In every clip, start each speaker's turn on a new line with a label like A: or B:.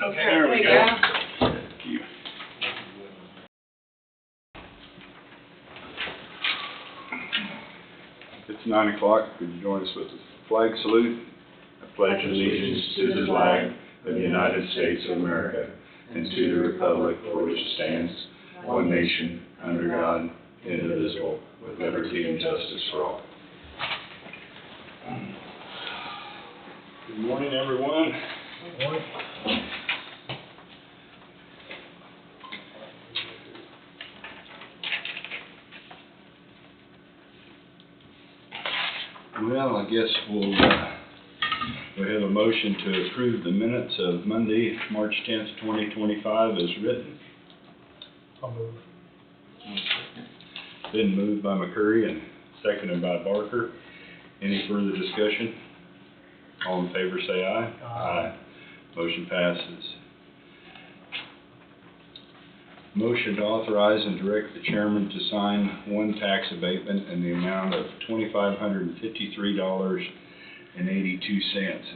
A: Okay, there we go. Thank you. It's 9 o'clock. Could you join us with the flag salute? I pledge allegiance to the flag of the United States of America and to the republic for which it stands, one nation, under God, indivisible, with liberty and justice for all. Good morning, everyone. Good morning. Well, I guess we have a motion to approve the minutes of Monday, March 10th, 2025 as written.
B: I'll move.
A: Been moved by McCurry and seconded by Barker. Any further discussion? All in favor say aye.
B: Aye.
A: Motion passes. Motion to authorize and direct the chairman to sign one tax abatement in the amount of $2,553.82. And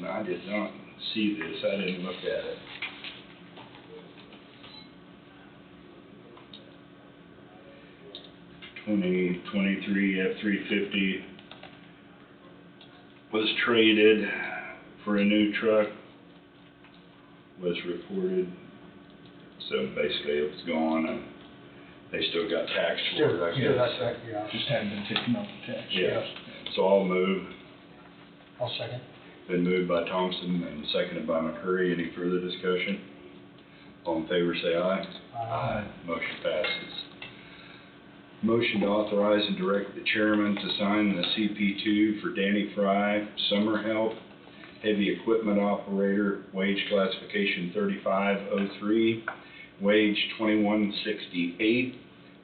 A: I did not see this. I didn't look at it. $2023 F-350 was traded for a new truck, was reported, so basically it was gone and they still got taxed for it, I guess.
B: Yeah, that's right, yeah.
C: Just hadn't been taken off the tax.
A: Yeah. So I'll move.
B: I'll second.
A: Been moved by Thompson and seconded by McCurry. Any further discussion? All in favor say aye.
B: Aye.
A: Motion passes. Motion to authorize and direct the chairman to sign the CP2 for Danny Fry, summer help, heavy equipment operator, wage classification 3503, wage 2168,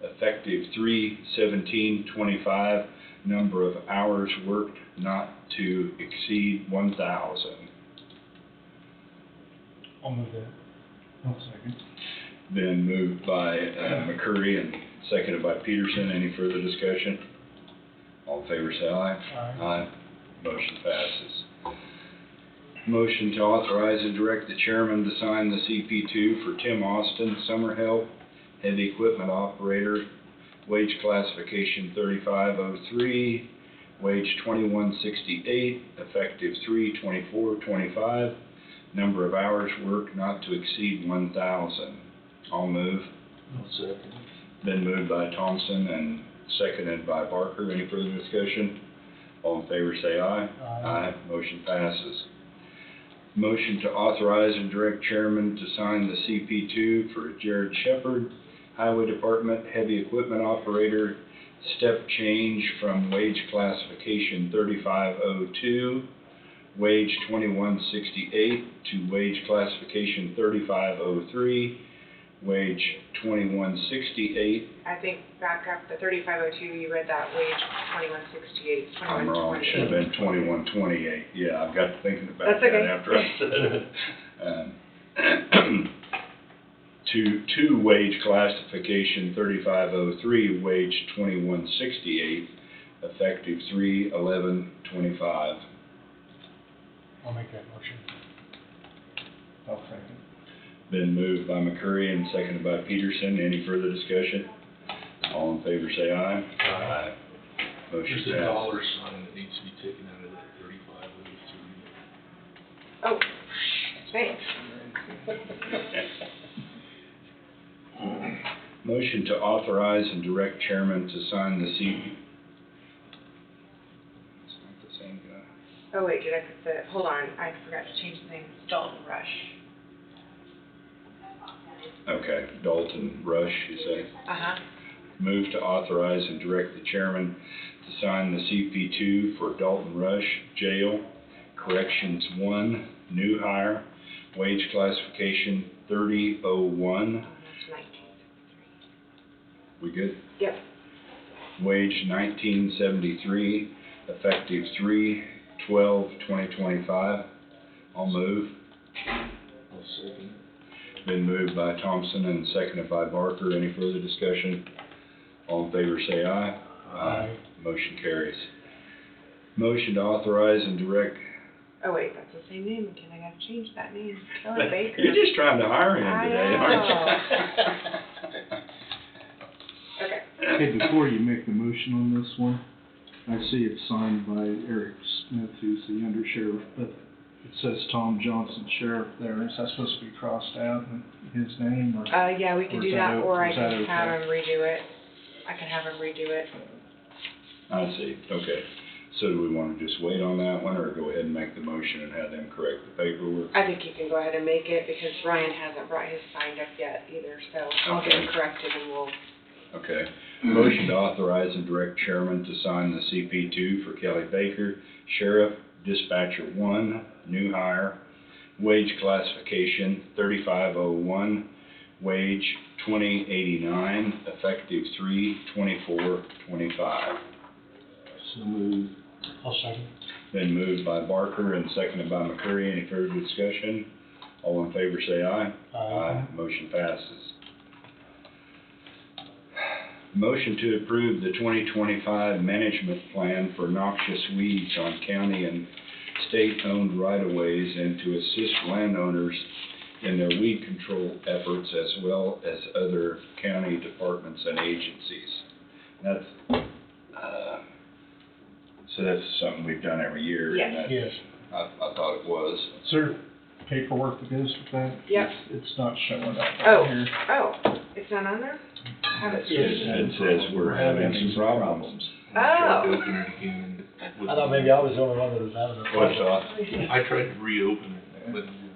A: effective 3/17/25, number of hours worked not to exceed 1,000.
B: I'll move that.
C: I'll second.
A: Been moved by McCurry and seconded by Peterson. Any further discussion? All in favor say aye.
B: Aye.
A: Motion passes. Motion to authorize and direct the chairman to sign the CP2 for Tim Austin, summer help, heavy equipment operator, wage classification 3503, wage 2168, effective 3/24/25, number of hours worked not to exceed 1,000. I'll move.
C: I'll second.
A: Been moved by Thompson and seconded by Barker. Any further discussion? All in favor say aye.
B: Aye.
A: Motion passes. Motion to authorize and direct chairman to sign the CP2 for Jared Shepard, Highway Department, heavy equipment operator, step change from wage classification 3502, wage 2168 to wage classification 3503, wage 2168.
D: I think back up, the 3502, you read that wage 2168,
A: I'm wrong, it should have been 2128. Yeah, I've got thinking about
D: That's
A: that
D: okay.
A: after I said it. To wage classification 3503, wage 2168, effective 3/11/25.
B: I'll make that motion.
C: I'll second.
A: Been moved by McCurry and seconded by Peterson. Any further discussion? All in favor say aye.
C: Aye.
A: Motion
E: There's a
A: passed.
E: dollar sign that needs to be taken out of that 3503.
D: Oh, thanks.
A: Motion to authorize and direct chairman to sign the CP. It's not the same guy.
D: Oh wait, did I put the, hold on, I forgot to change the name, Dalton Rush.
A: Okay, Dalton Rush, you say?
D: Uh-huh.
A: Move to authorize and direct the chairman to sign the CP2 for Dalton Rush, jail, corrections 1, new hire, wage classification 3001.
D: That's 1973.
A: We good?
D: Yep.
A: Wage 1973, effective 3/12/2025. I'll move.
E: I'll second.
A: Been moved by Thompson and seconded by Barker. Any further discussion? All in favor say aye.
B: Aye.
A: Motion carries. Motion to authorize and direct
D: Oh wait, that's the same name again, I gotta change that name, Kelly Baker.
A: You're just trying to hire him
D: I
A: today, aren't you?
D: Okay,
C: Hey, before you make the motion on this one, I see it's signed by Eric Smith, who's the under sheriff, but it says Tom Johnson Sheriff there. Is that supposed to be crossed out in his name, or?
D: yeah, we can
C: Or
D: do
C: is
D: that,
C: that
D: or I
C: is that
D: can have
C: okay?
D: him redo it. I can have him redo it.
A: I see, okay. So do we wanna just wait on that one, or go ahead and make the motion and have them correct the paperwork?
D: I think you can go ahead and make it, because Ryan hasn't brought his signed up yet either, so I'll get it
A: Okay.
D: corrected and we'll,
A: Okay. Motion to authorize and direct chairman to sign the CP2 for Kelly Baker, Sheriff, Dispatcher 1, new hire, wage classification 3501, wage 2089, effective 3/24/25.
C: So moved.
B: I'll second.
A: Been moved by Barker and seconded by McCurry. Any further discussion? All in favor say aye.
B: Aye.
A: Motion passes. Motion to approve the 2025 management plan for noxious weeds on county and state-owned right-of-ways and to assist landowners in their weed control efforts as well as other county departments and agencies. That's, so that's something we've done every year.
D: Yes.
A: And that-
B: Yes.
A: I thought it was.
C: Is there paperwork that goes with that?
D: Yep.
C: It's not showing up
D: Oh.
C: on here.
D: oh, it's not on there? I have it.
A: It says we're having some problems.
E: I tried to
D: Oh.
E: open it again.
B: I thought maybe I was the only one that was having a
A: What's
B: problem.
A: that?
E: I tried to reopen it, but it didn't do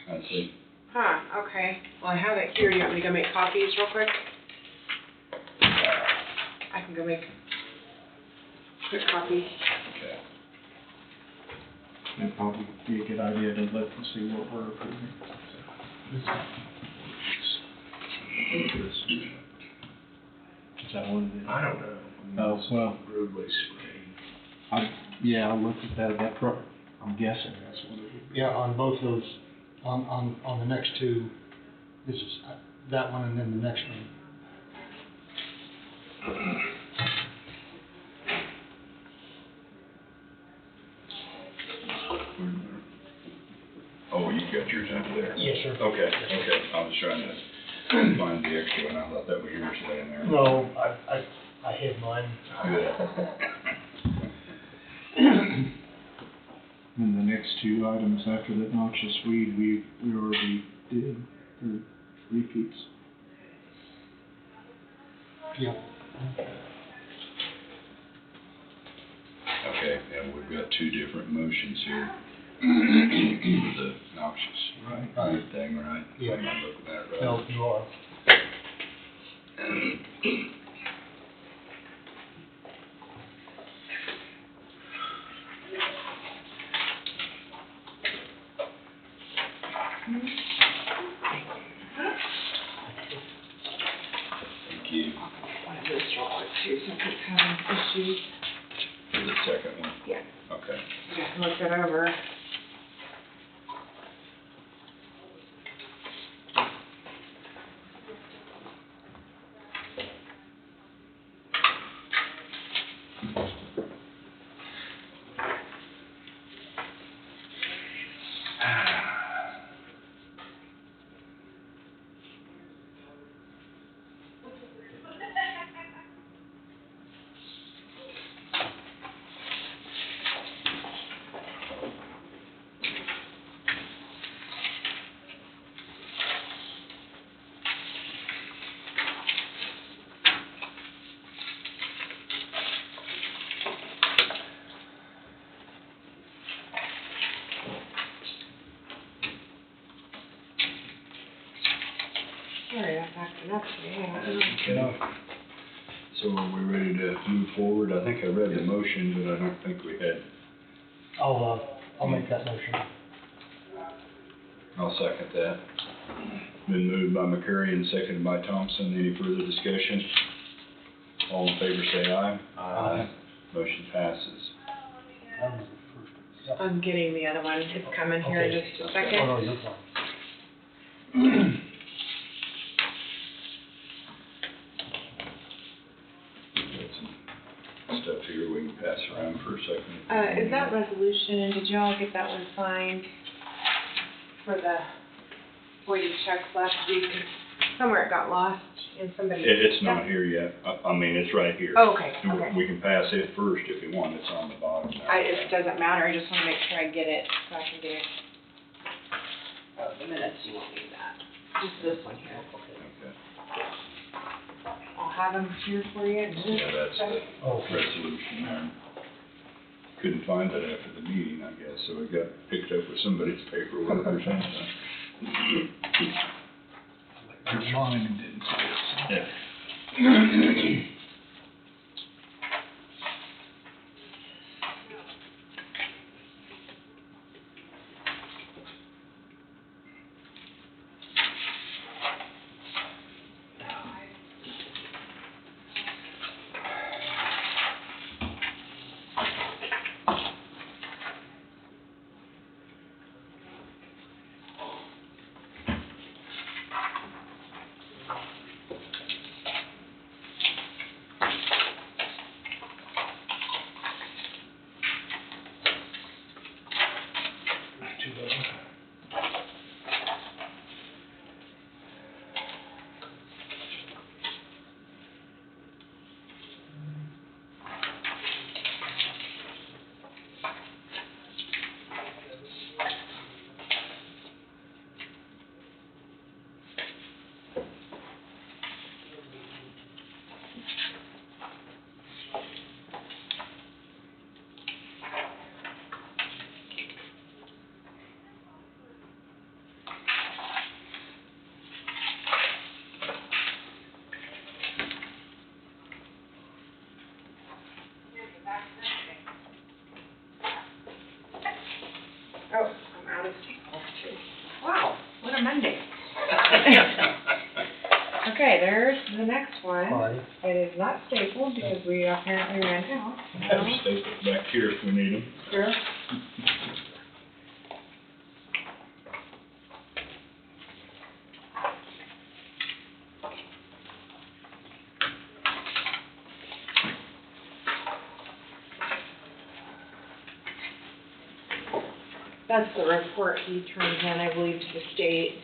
E: anything.
A: I see.
D: Huh, okay. Well, I have it here. Do you want me to go make copies real quick? I can go make quick copies.
A: Okay.
C: It'd probably be a good idea to let them see what we're approving. Is that what it is?
E: I don't know.
C: Oh, well,
E: Roadway spray.
C: yeah, I looked at that, I'm guessing that's what it is.
B: Yeah, on both those, on the next two, this is, that one and then the next one.
A: Oh, you got yours under there?
B: Yes, sir.
A: Okay, okay. I was trying to find the extra one. I thought that was yours laying there.
B: No, I hid mine.
A: Good.
C: And the next two items after that noxious weed, we already did, the repeats.
B: Yeah.
A: Okay, yeah, we've got two different motions here. The noxious
B: Right.
A: thing, right?
B: Yeah.
A: Am I looking at it right?
B: No, you are.
A: Thank you.
D: One of those real quick too, since it's having issues.
A: For the second one?
D: Yeah.
A: Okay.
D: Just looked it over. Sorry, I'm acting up today. I don't know.
A: Okay. So are we ready to move forward? I think I read the motion, but I don't think we had.
B: I'll make that motion.
A: I'll second that. Been moved by McCurry and seconded by Thompson. Any further discussion? All in favor say aye.
B: Aye.
A: Motion passes.
B: That was the first one.
D: I'm getting the other one. It's coming here in
B: Okay.
D: just a
B: Oh,
D: second.
B: no, you're fine.
A: Got some stuff here we can pass around for a second.
D: Is that resolution, did y'all get that one signed for the voided checks last week? Somewhere it got lost and somebody.
A: It's not here yet. I mean, it's right here.
D: Oh, okay,
A: And
D: okay.
A: we can pass it first if you want. It's on the bottom there.
D: It doesn't matter, I just wanna make sure I get it, so I can get it. Oh, the minutes, you won't need that, just this one here.
A: Okay.
D: I'll have them here for you.
A: Yeah, that's the
B: Okay.
A: resolution there. Couldn't find it after the meeting, I guess, so it got picked up with somebody's paperwork or something.
C: Your mind didn't see it.
A: Yeah.
D: Oh, I'm out of staples too. Wow, what a Monday. Okay, there's the next one.
B: Party.
D: It is not stapled because we apparently ran out.
A: Have staples back here if we need them.
D: Sure. That's the report he turns in, I believe, to the state.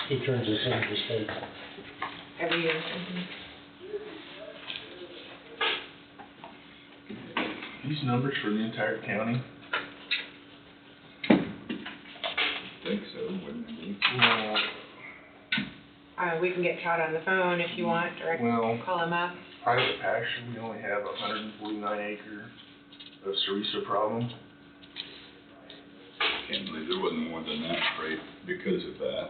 B: He turns this into the state.
D: Every year.
E: These numbers for the entire county?
A: Think so, wouldn't it be?
E: Well,
D: We can get Todd on the phone if you want, or I can
E: well,
D: call him up.
E: private pasture, we only have 149 acre of Sarisa problem.
A: Can't believe there wasn't more than that rate because of that.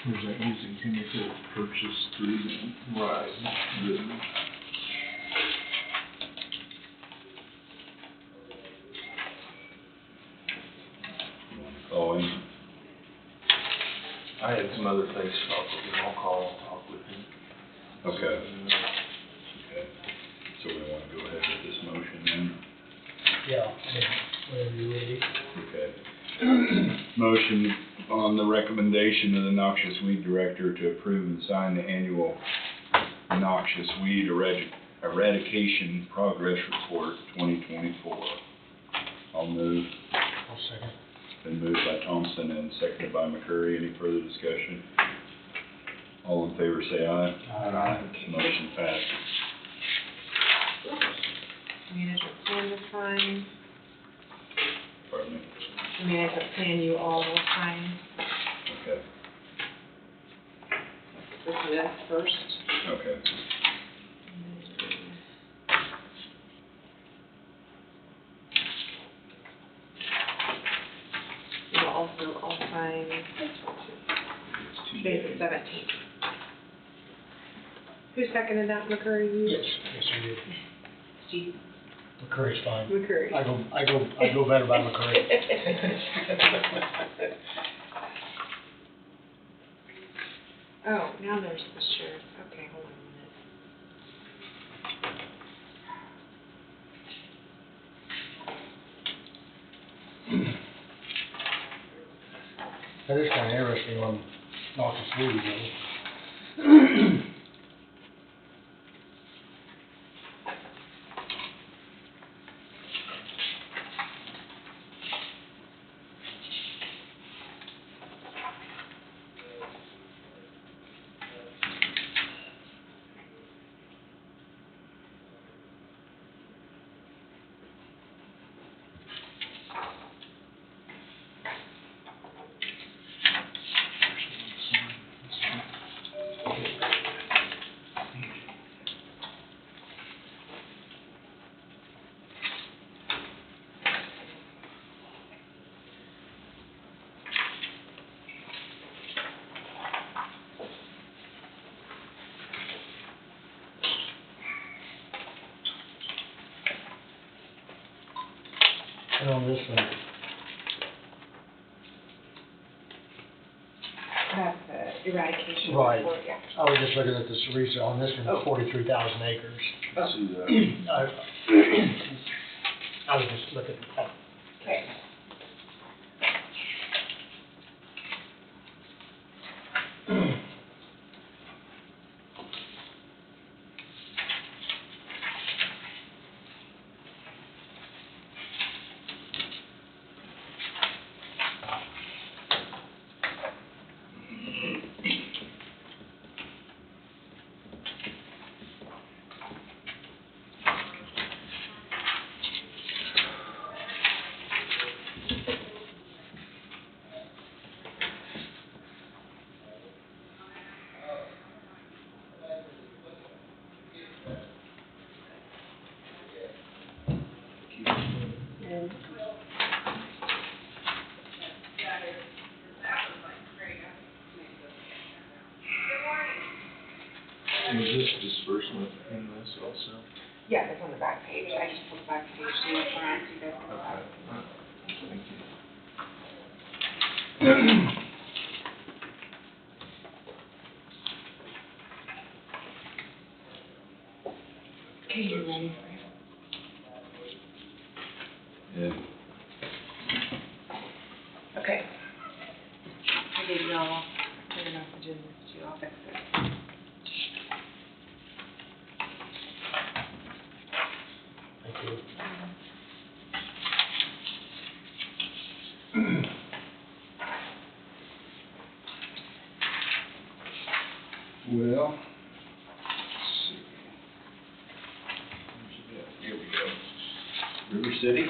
C: Where's that using chemical purchase through them?
E: Right.
A: You wanna call him?
E: I had some other things to talk with him, I'll talk with him.
A: Okay. Okay. So we wanna go ahead with this motion then?
B: Yeah, whenever you're ready.
A: Okay. Motion on the recommendation of the noxious weed director to approve and sign the annual noxious weed eradication progress report 2024. I'll move.
B: I'll second.
A: Been moved by Thompson and seconded by McCurry. Any further discussion? All in favor say aye.
B: Aye.
A: Motion passes.
D: Management plan to sign.
A: Pardon me?
D: The management plan you all will sign.
A: Okay.
D: this is first.
A: Okay.
D: We'll also, I'll sign, today's the 17th. Who seconded that, McCurry? You?
B: Yes, yes, I did.
D: Steve
B: McCurry's fine.
D: McCurry.
B: I go better by McCurry.
D: Oh, now there's the sheriff. Okay, hold on a minute.
B: That is kind of interesting on Knox's movie, though. And on this one,
D: That's the eradication
B: Right.
D: report, yeah.
B: I was just looking at the Sarisa, on this one,
D: Oh.
B: 43,000 acres.
E: I see that.
B: I was just looking at,
D: Okay. And
E: Was this disbursement in this also?
D: yeah, that's on the back page. I just pulled the back page to the front so you guys can
E: Okay.
D: have.
E: Thank you.
D: Okay, you ready?
A: Yeah.
D: Okay. I gave you all a message in this too. I'll fix it.
B: thank you.
A: Well, let's see. Here we go. River City.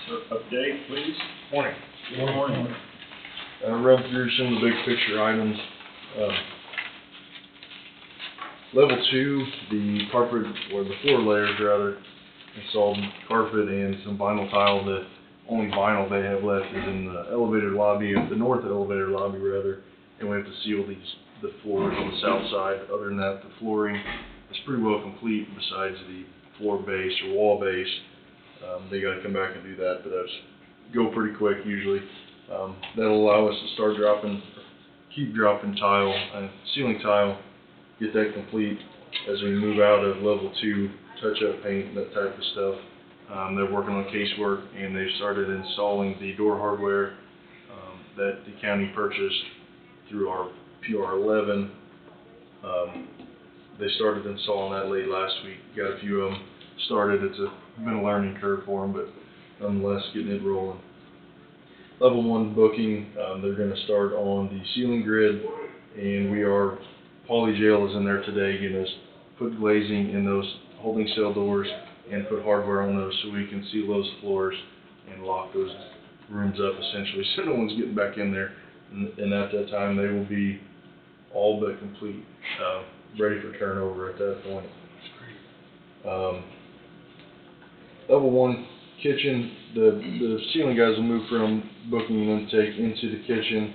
E: So, update, please.
B: Morning.
E: Good morning. Run through some of the big picture items. Level 2, the carpet, or the floor layers rather, installed carpet and some vinyl tile. The only vinyl they have left is in the elevator lobby, the north elevator lobby rather, and we have to seal the floors on the south side. Other than that, the flooring is pretty well complete besides the floor base or wall base. They gotta come back and do that, but that's go pretty quick usually. That'll allow us to keep dropping tile, ceiling tile, get that complete as we move out of level 2, touch-up paint, that type of stuff. They're working on casework, and they've started installing the door hardware that the county purchased through our PR11. They started installing that late last week. Got a few of them started. It's been a learning curve for them, but nonetheless, getting it rolling. Level 1 booking, they're going to start on the ceiling grid, and Poly Jail is in there today, getting us put glazing in those holding cell doors and put hardware on those so we can seal those floors and lock those rooms up essentially, so no one's getting back in there. And at that time, they will be all but complete, ready for turnover at that point. Level 1 kitchen, the ceiling guys will move from booking and intake into the kitchen,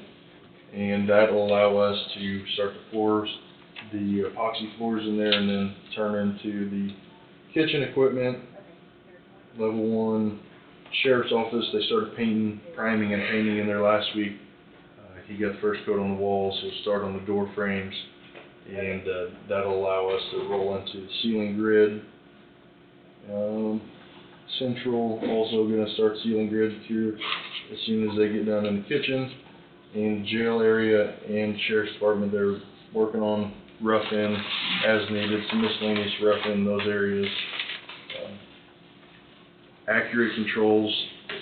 E: and that will allow us to start the floors, the epoxy floors in there, and then turn into the kitchen equipment. Level 1 sheriff's office, they started priming and painting in there last week. He got the first coat on the walls, he'll start on the door frames, and that'll allow us to roll into the ceiling grid. Central also going to start ceiling grid here as soon as they get done in the kitchen. And jail area and sheriff's department, they're working on rough-in as needed, some miscellaneous rough-in in those areas. Accurate Controls,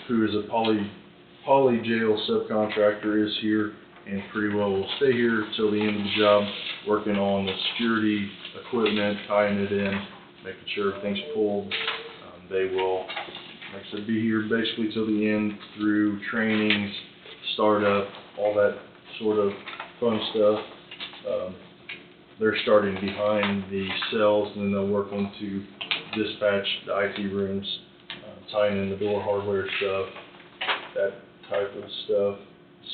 E: who is a poly jail subcontractor, is here and pretty well will stay here till the end of the job, working on the security equipment, tying it in, making sure everything's pulled. They will, like I said, be here basically till the end through trainings, startup, all that sort of fun stuff. They're starting behind the cells, and then they'll work into dispatch, the IT rooms, tying in the door hardware stuff, that type of stuff.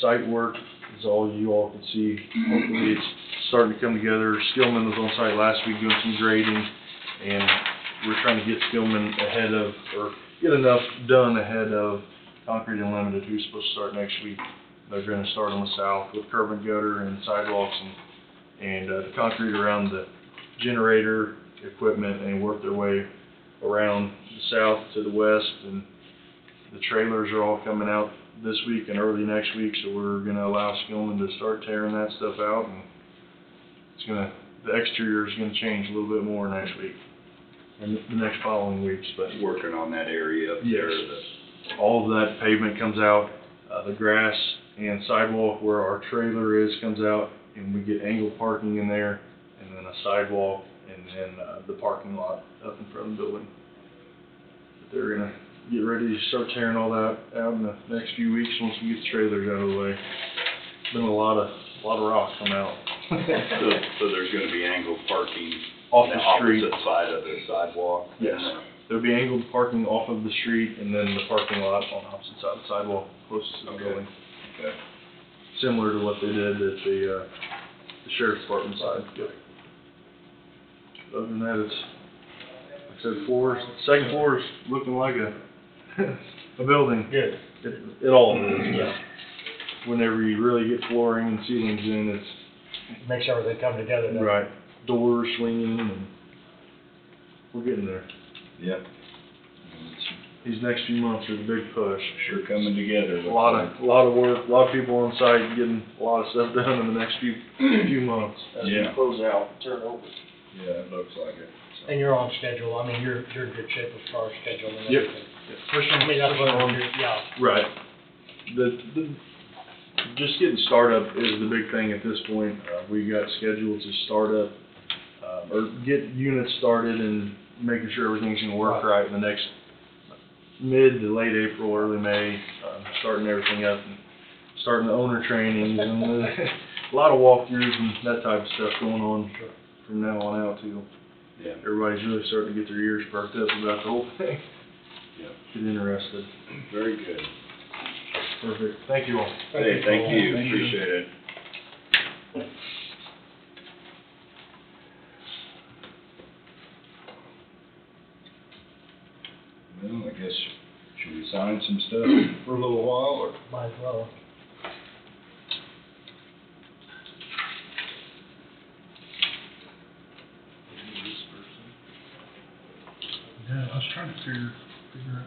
E: Site work is all you all can see. Hopefully it's starting to come together. Skillman was on site last week doing some grading, and we're trying to get Skillman ahead of, or get enough done ahead of Concrete Unlimited, who's supposed to start next week. They're going to start on the south with curb and gutter and sidewalks and the concrete around the generator equipment, and work their way around the south to the west. And the trailers are all coming out this week and early next week, so we're going to allow Skillman to start tearing that stuff out, and it's going to, the exterior is going to change a little bit more next week and the next following weeks. But
A: Working on that area up
E: yes,
A: there.
E: all of that pavement comes out, the grass and sidewalk where our trailer is comes out, and we get angled parking in there, and then a sidewalk, and then the parking lot up in front of the building. But they're gonna get ready to start tearing all that out in the next few weeks once we get the trailers out of the way. Been a lot of rock come out.
A: So there's gonna be angled parking
E: Off
A: on
E: the
A: the
E: street.
A: opposite side of the sidewalk?
E: Yes. There'll be angled parking off of the street, and then the parking lot on the opposite side of the sidewalk, closest to the
A: Okay.
E: building.
A: Okay.
E: Similar to what they did at the sheriff's department side. Other than that, it's, like I said, second floor is looking like a building.
B: Good.
E: It all is.
B: Yeah.
E: Whenever you really get flooring and ceilings in, it's
B: Makes everything come together. doesn't it?
E: right. Doors swinging, and we're getting there.
A: Yep.
E: These next few months are the big push.
A: Sure coming together.
E: A lot of work, a lot of people on site getting a lot of stuff done in the next few months as we
A: Yeah.
E: close out, turn over.
A: Yeah, it looks like it. So.
B: And you're on schedule. I mean, you're in good shape as far as schedule and
E: Yep.
B: everything.
E: Pushing,
B: I mean, that's what
E: pushing
B: I'm,
E: on.
B: yeah.
E: Right. The just getting startup is the big thing at this point. We got scheduled to start up or get units started and making sure everything's gonna work right in the next mid to late April, early May, starting everything up and starting the owner trainings and a lot of walkthroughs and that type of stuff going on from now on out too.
A: Yeah.
E: Everybody's really starting to get their ears perked up about the whole thing.
A: Yeah.
E: Get interested.
A: Very good.
E: Perfect. Thank you all.
A: Hey, thank you.
E: Thank you.
A: Appreciate it. Well, I guess, should we sign some stuff for a little while, or?
B: Might as well.
C: Yeah, I was trying to figure out.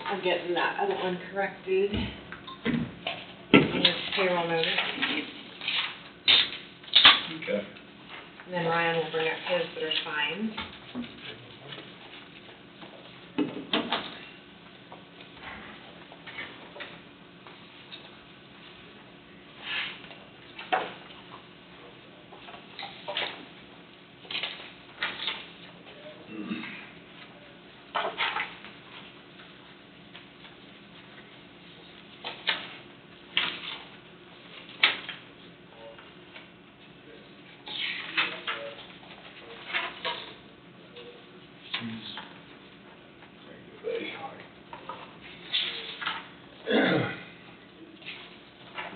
D: I'm getting that other one corrected. And his payroll notice.
A: Okay.
D: And then Ryan will bring up his that are signed.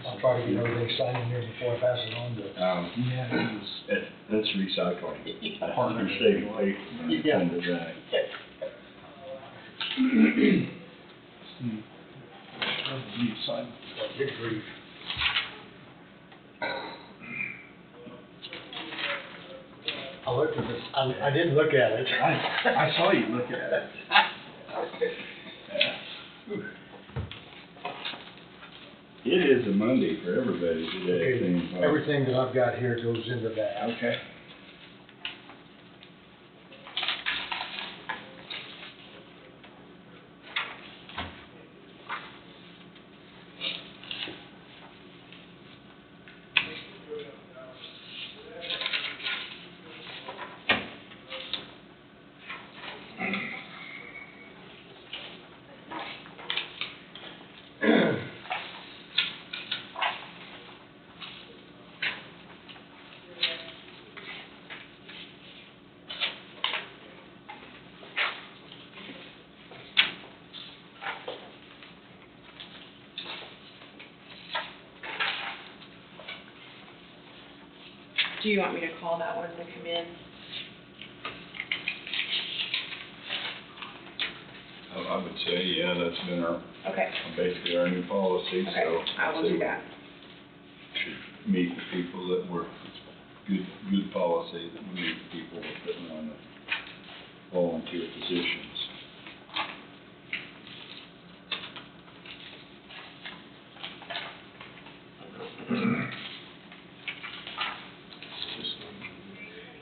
B: I'll try to get everything signed in here before I pass it on to.
C: Yeah, it was.
A: That's recycling.
C: Part of
A: You're
C: it.
A: saving paper.
B: Yeah.
A: Send it back.
C: You sign.
B: Good grief. I looked at this, I didn't look at it.
C: I saw you look at it.
A: It is a Monday for everybody today, it seems like.
B: Everything that I've got here goes into that.
A: Okay.
D: Do you want me to call that one to come in?
A: I would say, yeah, that's been our,
D: Okay,
A: basically our new policy, so.
D: okay, I will do that.
A: Should meet the people that were, good policy, that we meet the people that putting on the volunteer positions.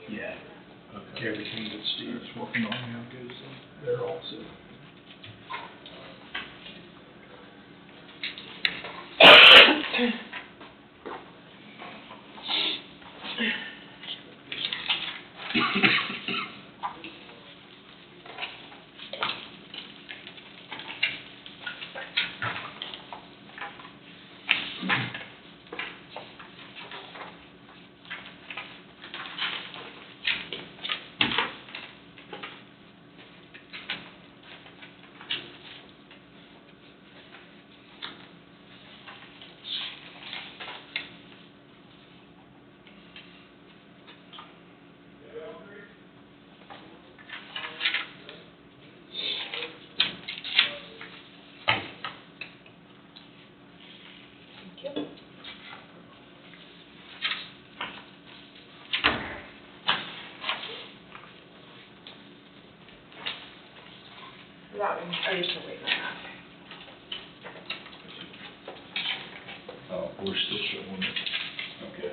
C: Yeah. Everything that Steve's working on now goes in. They're all set.
D: That one, are you still waiting on that?
A: Oh, we're still showing it. Okay.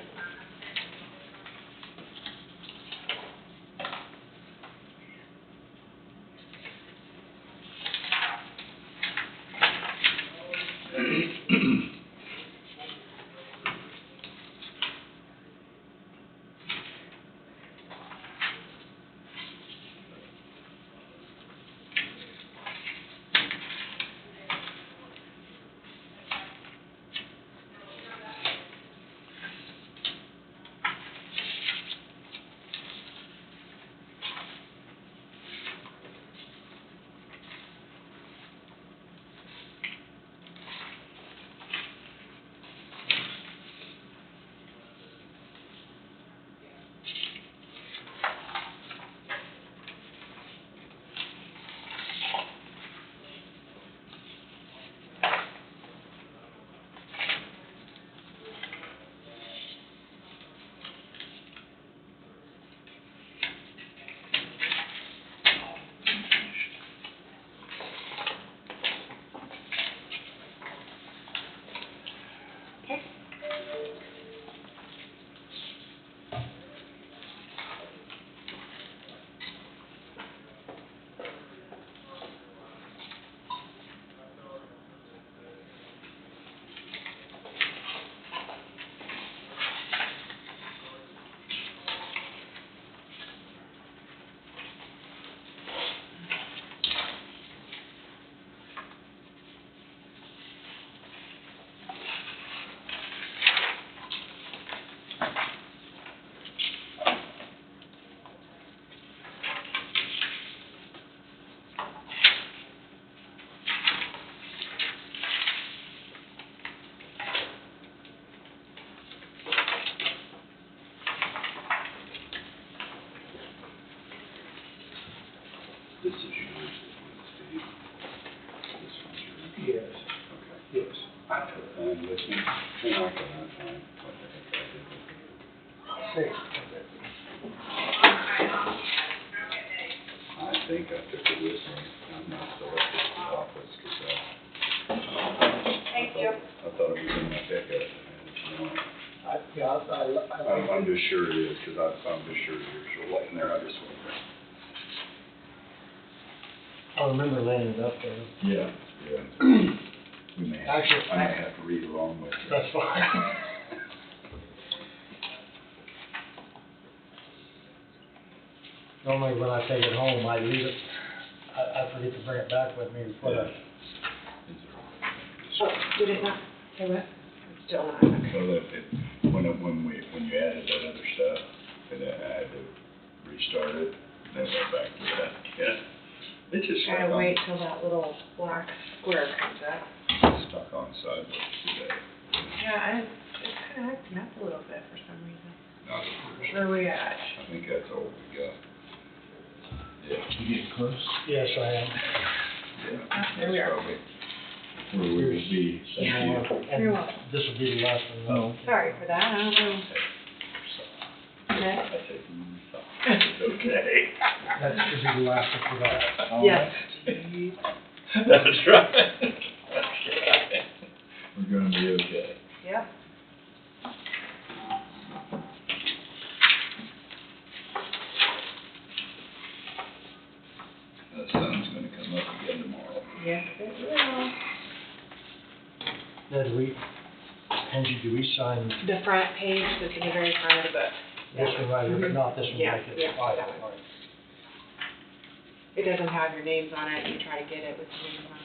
A: This is yours, Steve. This one's yours.
B: Yes,
A: Okay.
B: yes.
A: I took mine with me. No, I cannot find what the heck I did with it. I think I took it with me. I'm not still at the office, cause
D: Thank you.
A: I thought it was in my pickup, and it's not. I'm just sure it is, cause I'm just sure it is. You're laying there, I just went there.
B: I remember laying it up there.
A: Yeah, yeah. We may have,
B: Actually,
A: I may have to read along with you.
B: That's fine. Normally when I take it home, I leave it, I forget to bring it back with me before I.
D: Oh, did it not? Say what? It's still not. Okay.
A: So that when you added that other stuff, and then I had to restart it, then went back to that, yeah. It just
D: Gotta wait till that little black square comes up.
A: stuck on sideways today.
D: Yeah, it's kinda acting up a little bit for some reason.
A: Not at first.
D: Where are we at?
A: I think that's all we got. Yeah.
C: You getting close?
B: Yes, I am.
A: Yeah.
D: There we are.
A: That's probably where we would be. Thank
D: Yeah.
A: you.
B: And
D: You're welcome.
B: this will be the last one.
C: Oh.
D: Sorry for that, I don't know.
A: I said, it's okay.
B: That should be the last one for that.
C: All
D: Yes.
C: right.
A: That's right. That's right. We're gonna be okay.
D: Yep.
A: The sun's gonna come up again tomorrow.
D: Yes, it will.
B: Now, Angie, do we sign
D: The front page that's in the very front of the book.
B: this one right here, but not this one
D: Yeah,
B: like it's
D: yeah,
B: filed?
D: that one.
B: All right.
D: It doesn't have your names on it, you try to get it with your names on it.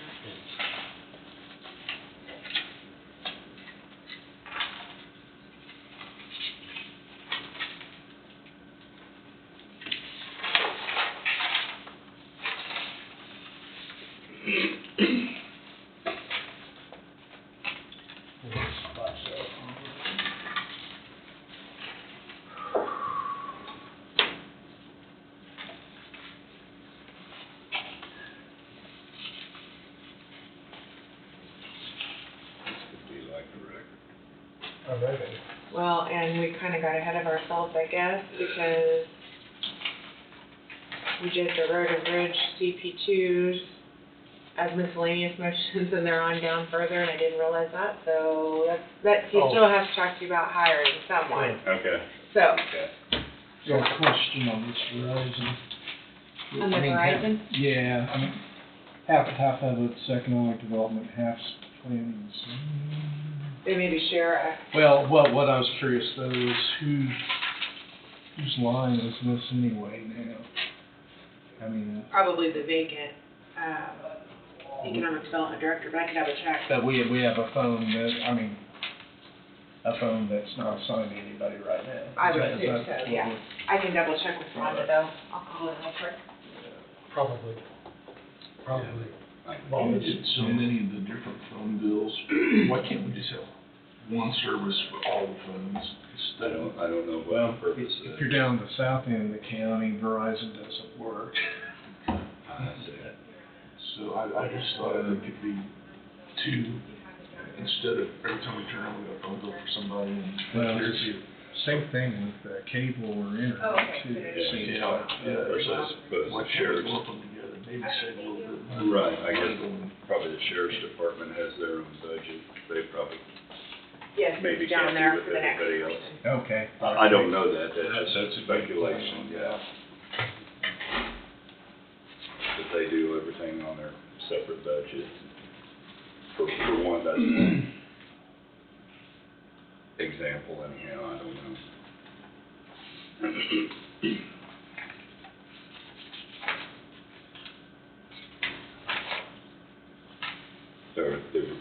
B: And this is by itself.
A: This could be like the record.
B: I'm ready.
D: Well, and we kinda got ahead of ourselves, I guess, because we did the road and bridge CP2s as miscellaneous motions, and they're on down further, and I didn't realize that, so he
B: Oh.
D: still has to talk to you about hiring someone,
A: Okay,
D: so.
A: okay.
C: Got a question on this Verizon.
D: On the
C: I mean,
D: Verizon?
C: Yeah, I mean, half of it's economic development, half's planning. So.
D: They maybe share a,
C: Well, what I was curious though is whose line is this anyway now? I mean,
D: probably the vacant, economic development director, but I could double check.
C: that we have a phone that, I mean, a phone that's not assigned to anybody right now.
D: I would
C: Is
D: assume
C: that
D: so,
C: what
D: yeah.
C: we're-
D: I can double check with Rhonda though, I'll call it real quick.
B: Probably. Probably.
F: Well, we get so many of the different phone bills, why can't we just have one service for all the phones instead of?
A: I don't know
C: Well,
A: what the purpose
C: if
A: is.
C: you're down the south end of the county, Verizon doesn't work.
A: I see.
F: So I just thought it could be two, instead of every time we turn on, we got a phone bill for somebody and.
C: Well,
F: there's
C: it's same thing with cable or internet
D: Oh, okay.
C: too.
A: Yeah,
C: Seems
F: yeah,
C: like.
F: yeah.
A: Versus,
F: Why can't
A: sheriff's.
F: we lump them together, maybe save a little bit?
A: Right, I guess probably the sheriff's department has their own budget. They probably
D: Yes,
A: maybe
D: it's down
A: can't
D: there
A: do
D: for
A: with
D: the next
A: everybody
D: person.
A: else.
C: Okay.
A: I don't know that, that's
F: That's a
A: speculation, yeah. But they do everything on their separate budget. For one, that's one example anyhow, I don't know.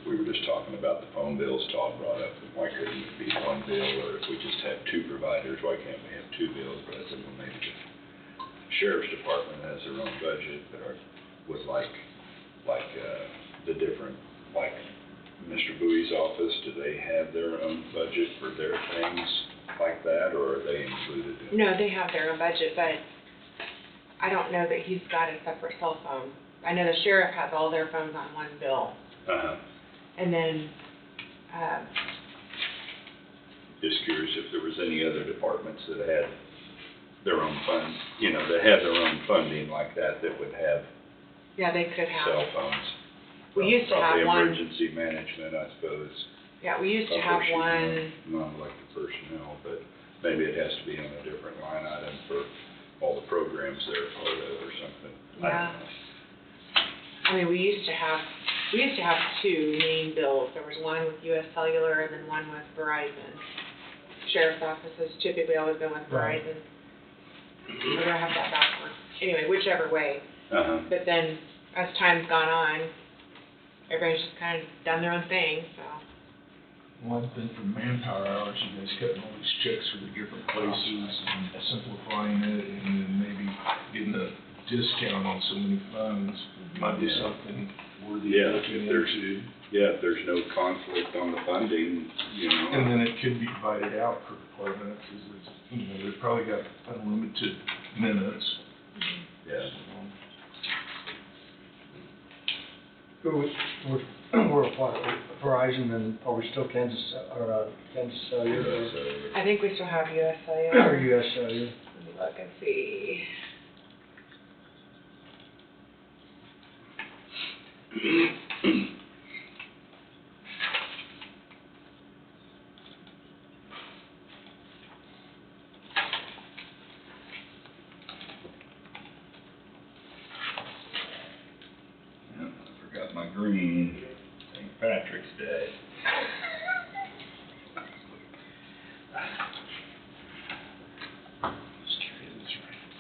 A: We were just talking about the phone bills, Todd brought up, and why couldn't it be one bill, or if we just have two providers, why can't we have two bills? But I said, well, maybe the sheriff's department has their own budget, but was like, the different, like, Mr. Bowie's office, do they have their own budget for their things like that, or are they included in?
D: No, they have their own budget, but I don't know that he's got a separate cell phone. I know the sheriff has all their phones on one bill,
A: Uh-huh.
D: and then,
A: Just curious if there was any other departments that had their own fund, you know, that had their own funding like that, that would have
D: yeah, they could
A: cell
D: have.
A: phones.
D: We used to have
A: Probably
D: one,
A: emergency management, I suppose.
D: yeah, we used to have one,
A: Non-elected personnel, but maybe it has to be on a different line item for all the programs they're part of or something. I
D: Yeah.
A: don't know.
D: I mean, we used to have two main bills. There was one with US Cellular and then one with Verizon. Sheriff's office has typically always been with
B: Right.
D: Verizon. We're gonna have that backwards. Anyway, whichever way.
A: Uh-huh.
D: But then, as time's gone on, everybody's just kind of done their own thing, so.
F: One thing for manpower hours, you guys cutting all these checks for the different places and simplifying it, and then maybe getting a discount on so many funds might be
A: Yeah.
F: something worthy
A: Yeah,
F: of
A: if
F: looking
A: there's-
F: into.
A: Yeah, if there's no conflict on the funding, you know.
F: And then it could be divided out per department, because it's, you know, they've probably got unlimited minutes.
A: Yeah.
B: We're what, Verizon, and are we still Kansas, Kansas Cellular,
D: I think we still have US
B: or
D: Cellular.
B: US Cellular?
D: Let me look and see.
A: Yeah, I forgot my green. St. Patrick's Day.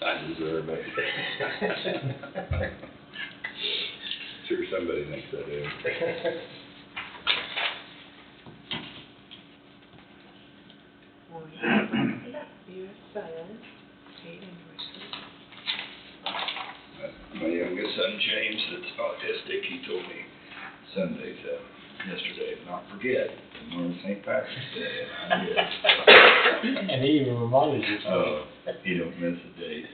A: I deserve it. Sure somebody thinks I do.
D: Oh, yeah. US Cellular, state invoices.
A: My youngest son, James, that's autistic, he told me Sunday, yesterday, not forget, tomorrow's St. Patrick's Day, and I did.
B: And he even reminded you.
A: Oh, he don't miss a date.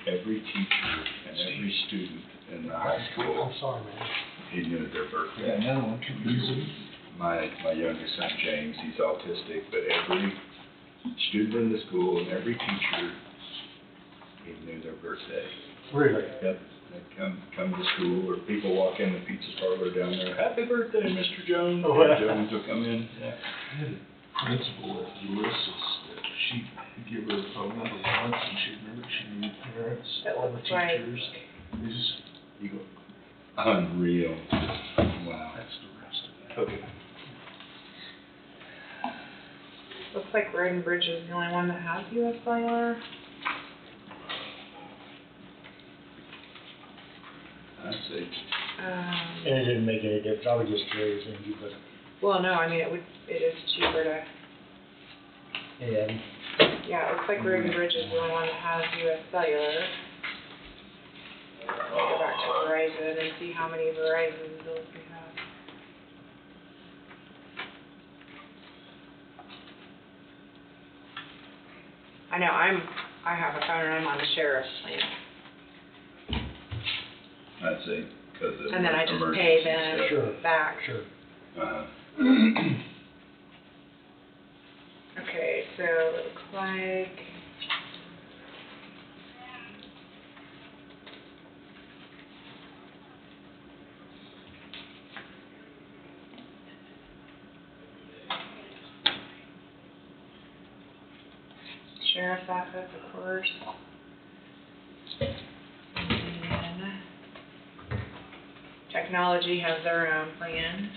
A: Every teacher and every student in the high school,
B: I'm sorry, man.
A: he knew their
F: Yeah,
A: birthday.
F: another one could use
A: My youngest son, James, he's autistic, but every student in the school and every teacher, he knew their birthday.
B: Really?
A: Yep, they come to school, or people walk in the pizza parlor down there, happy birthday, Mr. Jones.
B: Oh, yeah.
A: And Jones will come in. Yeah.
F: I had a principal at Ulysses that she'd give her a phone number once and she'd remember she knew parents,
D: That
F: all the
D: looks like-
F: teachers. It just, you go,
A: Unreal. Wow.
F: that's the rest of that.
A: Okay.
D: Looks like Road and Bridge is the only one that has US Cellular.
A: I see.
B: And it didn't make any difference, I was just curious, and you, but,
D: Well, no, I mean, it is cheaper to,
B: yeah,
D: yeah, it looks like Road and Bridge is the only one that has US Cellular. I'll go back to Verizon and see how many Verizon bills we have. I know, I have a phone and I'm on the sheriff's plan,
A: I see, because of
D: and then I just
A: emergency
D: pay them
A: stuff.
B: Sure.
D: back.
B: sure.
A: Uh-huh.
D: Okay, so it looks like. Sheriff's office, of course. And then technology has their own plan,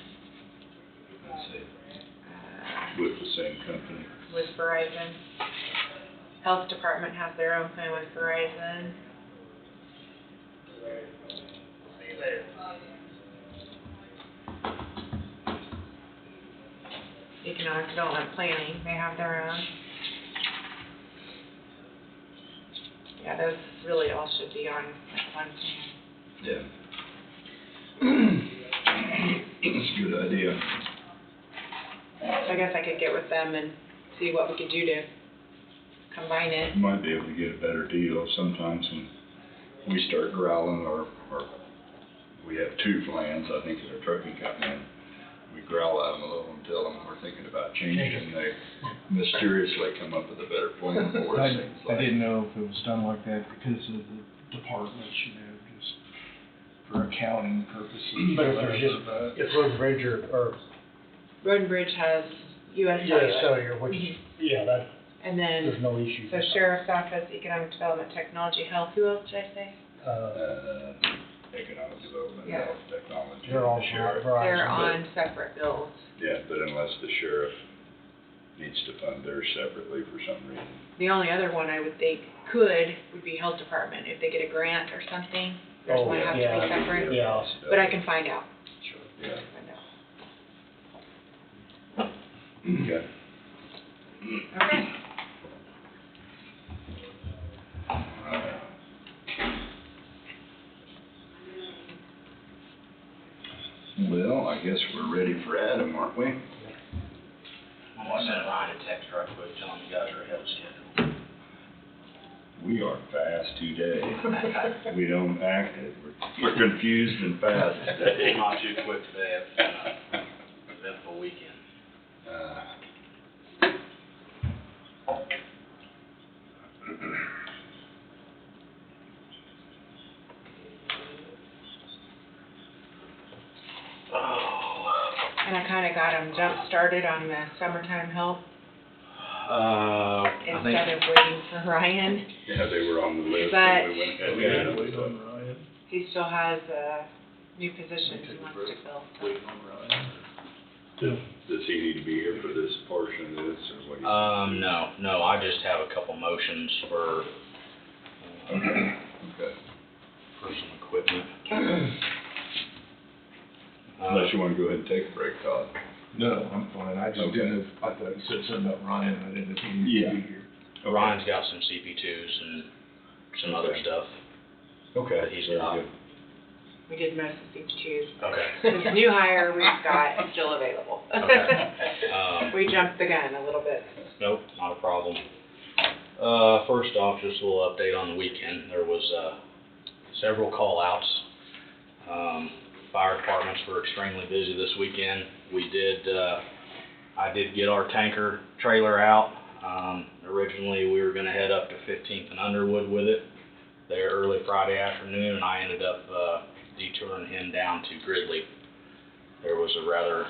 A: I see,
D: uh,
A: with the same company.
D: with Verizon. Health department has their own plan with Verizon. Economic development planning, they have their own. Yeah, those really all should be on like one plan.
A: Yeah. That's a good idea.
D: So I guess I could get with them and see what we could do to combine it.
A: You might be able to get a better deal sometimes when we start growling, or we have two plans, I think, at our trucking company, and we growl at them a little and tell them we're thinking about changing, and they mysteriously come up with a better plan for us, things
C: I
A: like.
C: didn't know if it was done like that because of the departments, just for accounting purposes.
B: But if there's just, if Road and Bridge or
D: Road and Bridge has US
B: US
D: Cellular.
B: Cellular, which, yeah, that,
D: And then,
B: there's no issue.
D: so Sheriff's Office, Economic Development, Technology, Health, who else did I say?
A: Economic development,
D: Yeah.
A: health, technology,
B: They're all
A: the sheriff.
B: Verizon.
D: They're on separate bills.
A: Yeah, but unless the sheriff needs to fund theirs separately for some reason.
D: The only other one I would think would be Health Department, if they get a grant or something, there's
B: Oh,
D: one have to
B: yeah.
D: be separate.
B: Yeah.
D: But I can find out.
A: Sure.
D: I
A: Yeah,
D: can find out.
A: okay.
D: Okay.
A: Well, I guess we're ready for Adam, aren't we?
G: I'm gonna send Ryan a text right quick, tell him you guys are ahead of schedule.
A: We are fast today. We don't act it. We're confused and fast today.
G: Not too quick today, it's been an eventful weekend.
D: And I kinda got them jump started on the summertime help
G: I think,
D: instead of waiting for Ryan.
A: Yeah, they were on the list.
D: But-
A: and we went ahead and
F: We
A: did
F: had to
A: it,
F: wait
A: so.
F: on Ryan.
D: He still has, new positions he wants to fill. so.
F: Waiting on Ryan.
A: Does he need to be here for this portion of this, or what do you?
G: no, I just have a couple motions for,
A: Okay.
G: for some equipment.
A: Unless you wanna go ahead and take a break, Todd.
F: No, I'm fine, I just
A: Okay.
F: didn't, I thought you said something about Ryan, I didn't know if he needed to be here.
G: Ryan's got some CP2s and some other
A: Okay.
G: stuff.
A: Okay.
G: that he's
A: very
G: got.
A: good.
D: We did most of CP2s.
G: Okay.
D: This new hire we've got is still available.
G: Okay.
D: We jumped the gun a little bit.
G: Nope, not a problem. First off, just a little update on the weekend. There was, several call-outs. Fire departments were extremely busy this weekend. I did get our tanker trailer out. Originally, we were gonna head up to 15th and Underwood with it there early Friday afternoon, and I ended up, detouring him down to Gridley. There was a rather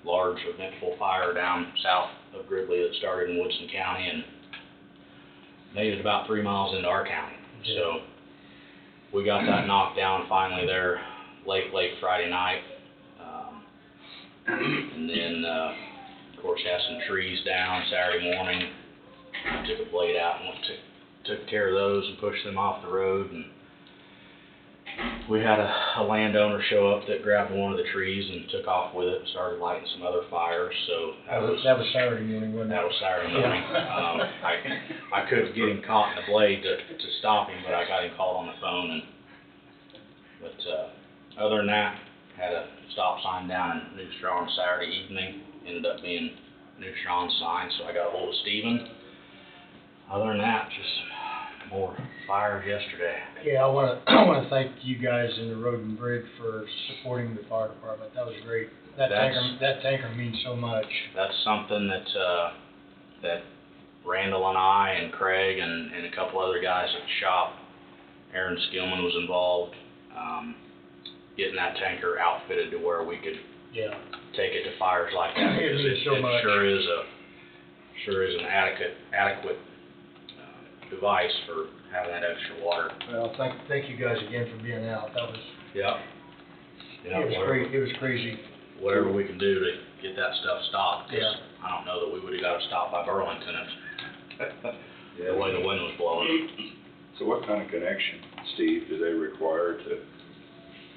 G: large eventful fire down south of Gridley that started in Woodson County and made it about 3 miles into our county. So we got that knocked down finally there late Friday night. And then, of course, had some trees down Saturday morning. Took a blade out and took care of those and pushed them off the road. And we had a landowner show up that grabbed one of the trees and took off with it and started lighting some other fires. So
B: That was Saturday morning, wasn't it?
G: that was Saturday morning. I couldn't get him caught in the blade to stop him, but I got him called on the phone. But other than that, had a stop sign down in New Strong Saturday evening. Ended up being New Strong sign, so I got a hold of Steven. Other than that, just more fires yesterday.
B: Yeah, I wanna thank you guys in the Road and Bridge for supporting the fire department. That was great. That tanker means so much.
G: That's something that Randall and I and Craig and a couple other guys at the shop, Aaron Skillman was involved, getting that tanker outfitted to where we could
B: Yeah.
G: take it to fires like that.
B: It
G: Because
B: means so
G: it
B: much.
G: sure is an adequate device for having that extra water.
B: Well, thank you guys again for being out. That was,
G: Yeah.
B: it was great, it was crazy.
G: Whatever we can do to get that stuff stopped, 'cause
B: Yeah.
G: I don't know that we would've got it stopped by Burlington if the way the wind was blowing.
A: So what kind of connection, Steve, do they require to,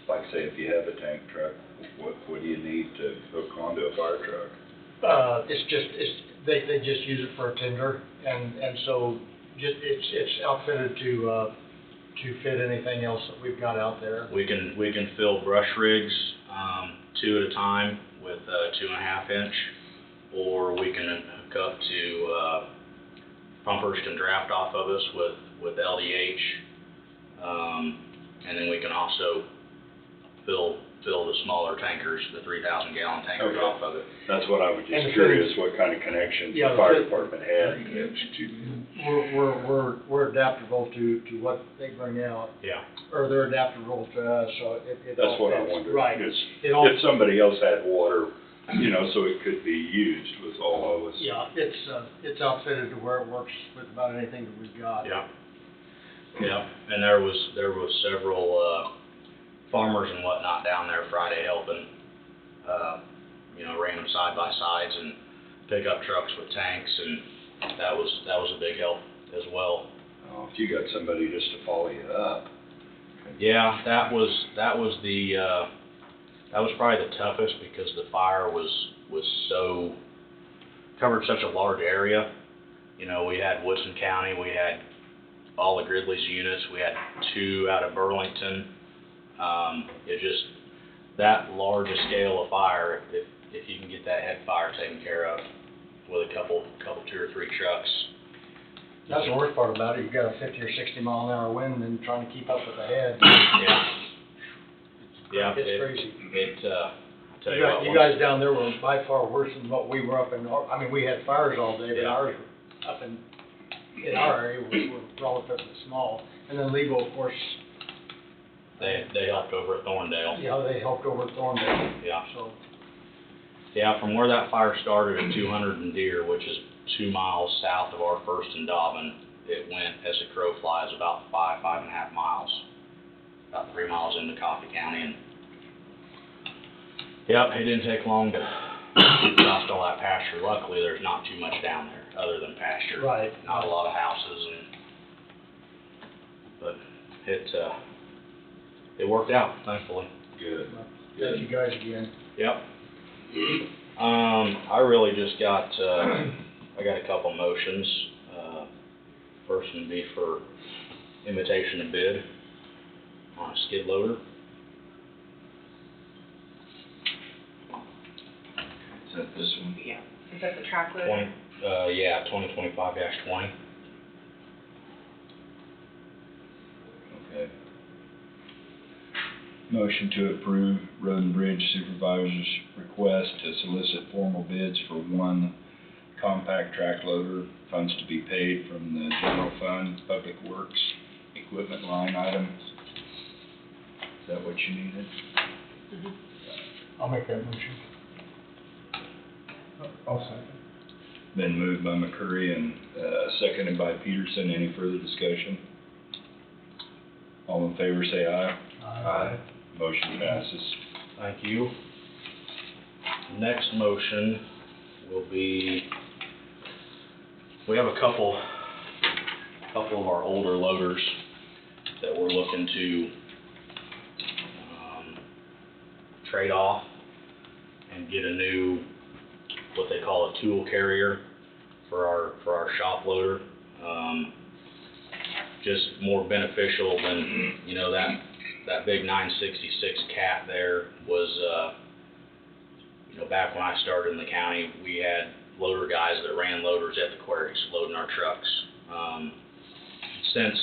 A: like, say, if you have a tank truck, what do you need to hook onto a fire truck?
B: They just use it for a tender, and so it's outfitted to fit anything else that we've got out there.
G: We can fill brush rigs, 2 at a time with 2.5 inch, or we can hook up to pumpers can draft off of us with LDH. And then we can also fill the smaller tankers, the 3,000 gallon tankers
A: Okay.
G: off of it.
A: That's what I was
B: And
A: just
B: the
A: curious, what kind of connections
B: Yeah,
A: the fire
B: the-
A: department had.
B: We're adaptable to what they bring out,
G: Yeah.
B: or they're adaptable to us, so it all
A: That's what I
B: fits.
A: wondered.
B: Right.
A: Is
B: It all,
A: if somebody else had water, you know, so it could be used was all I was.
B: yeah, it's outfitted to where it works with about anything that we've got.
G: Yeah. Yeah, and there was several, farmers and whatnot down there Friday helping, you know, random side-by-sides and pickup trucks with tanks, and that was a big help as well.
A: If you got somebody just to follow you up.
G: Yeah, that was probably the toughest because the fire was so, covered such a large area. You know, we had Woodson County, we had all of Gridley's units, we had 2 out of Burlington. It just, that large a scale of fire, if you can get that head fire taken care of with a couple 2 or 3 trucks.
B: That's the worst part about it, you've got a 50 or 60 mile an hour wind and trying to keep up with the head.
G: Yeah. Yeah,
B: It's crazy.
G: I'll tell you what.
B: You guys down there were by far worse than what we were up in, I mean, we had fires all day, but
G: Yeah.
B: ours were up in our area were relatively small. And then Lebo, of course,
G: They helped over at Thorndale.
B: you know, they helped over at Thorndale,
G: Yeah.
B: so.
G: Yeah, from where that fire started at 200 and Deer, which is 2 miles south of our first in Dobbin, it went as a crow flies about 5.5 miles, about 3 miles into Coffee County, and yep, it didn't take long to exhaust all that pasture. Luckily, there's not too much down there other than pasture.
B: Right.
G: Not a lot of houses, but it worked out, thankfully.
A: Good.
B: Thank you guys again.
G: Yep. I really just got, I got a couple motions. First one would be for invitation to bid on a skid loader.
A: Is that this one?
D: Yeah, is that the track loader?
G: 2025-20.
A: Okay. Motion to approve Road and Bridge Supervisor's request to solicit formal bids for one compact track loader, funds to be paid from the general fund, public works, equipment line item. Is that what you needed?
B: I'll make that motion.
C: I'll second.
A: Been moved by McCurry and, seconded by Peterson. Any further discussion? All in favor say aye. Motion passes.
G: Thank you. Next motion will be, we have a couple of our older loaders that we're looking to trade off and get a new, what they call a tool carrier for our shop loader. Just more beneficial than, you know, that big 966 cat there was, you know, back when I started in the county, we had loader guys that ran loaders at the quarries, loading our trucks. Since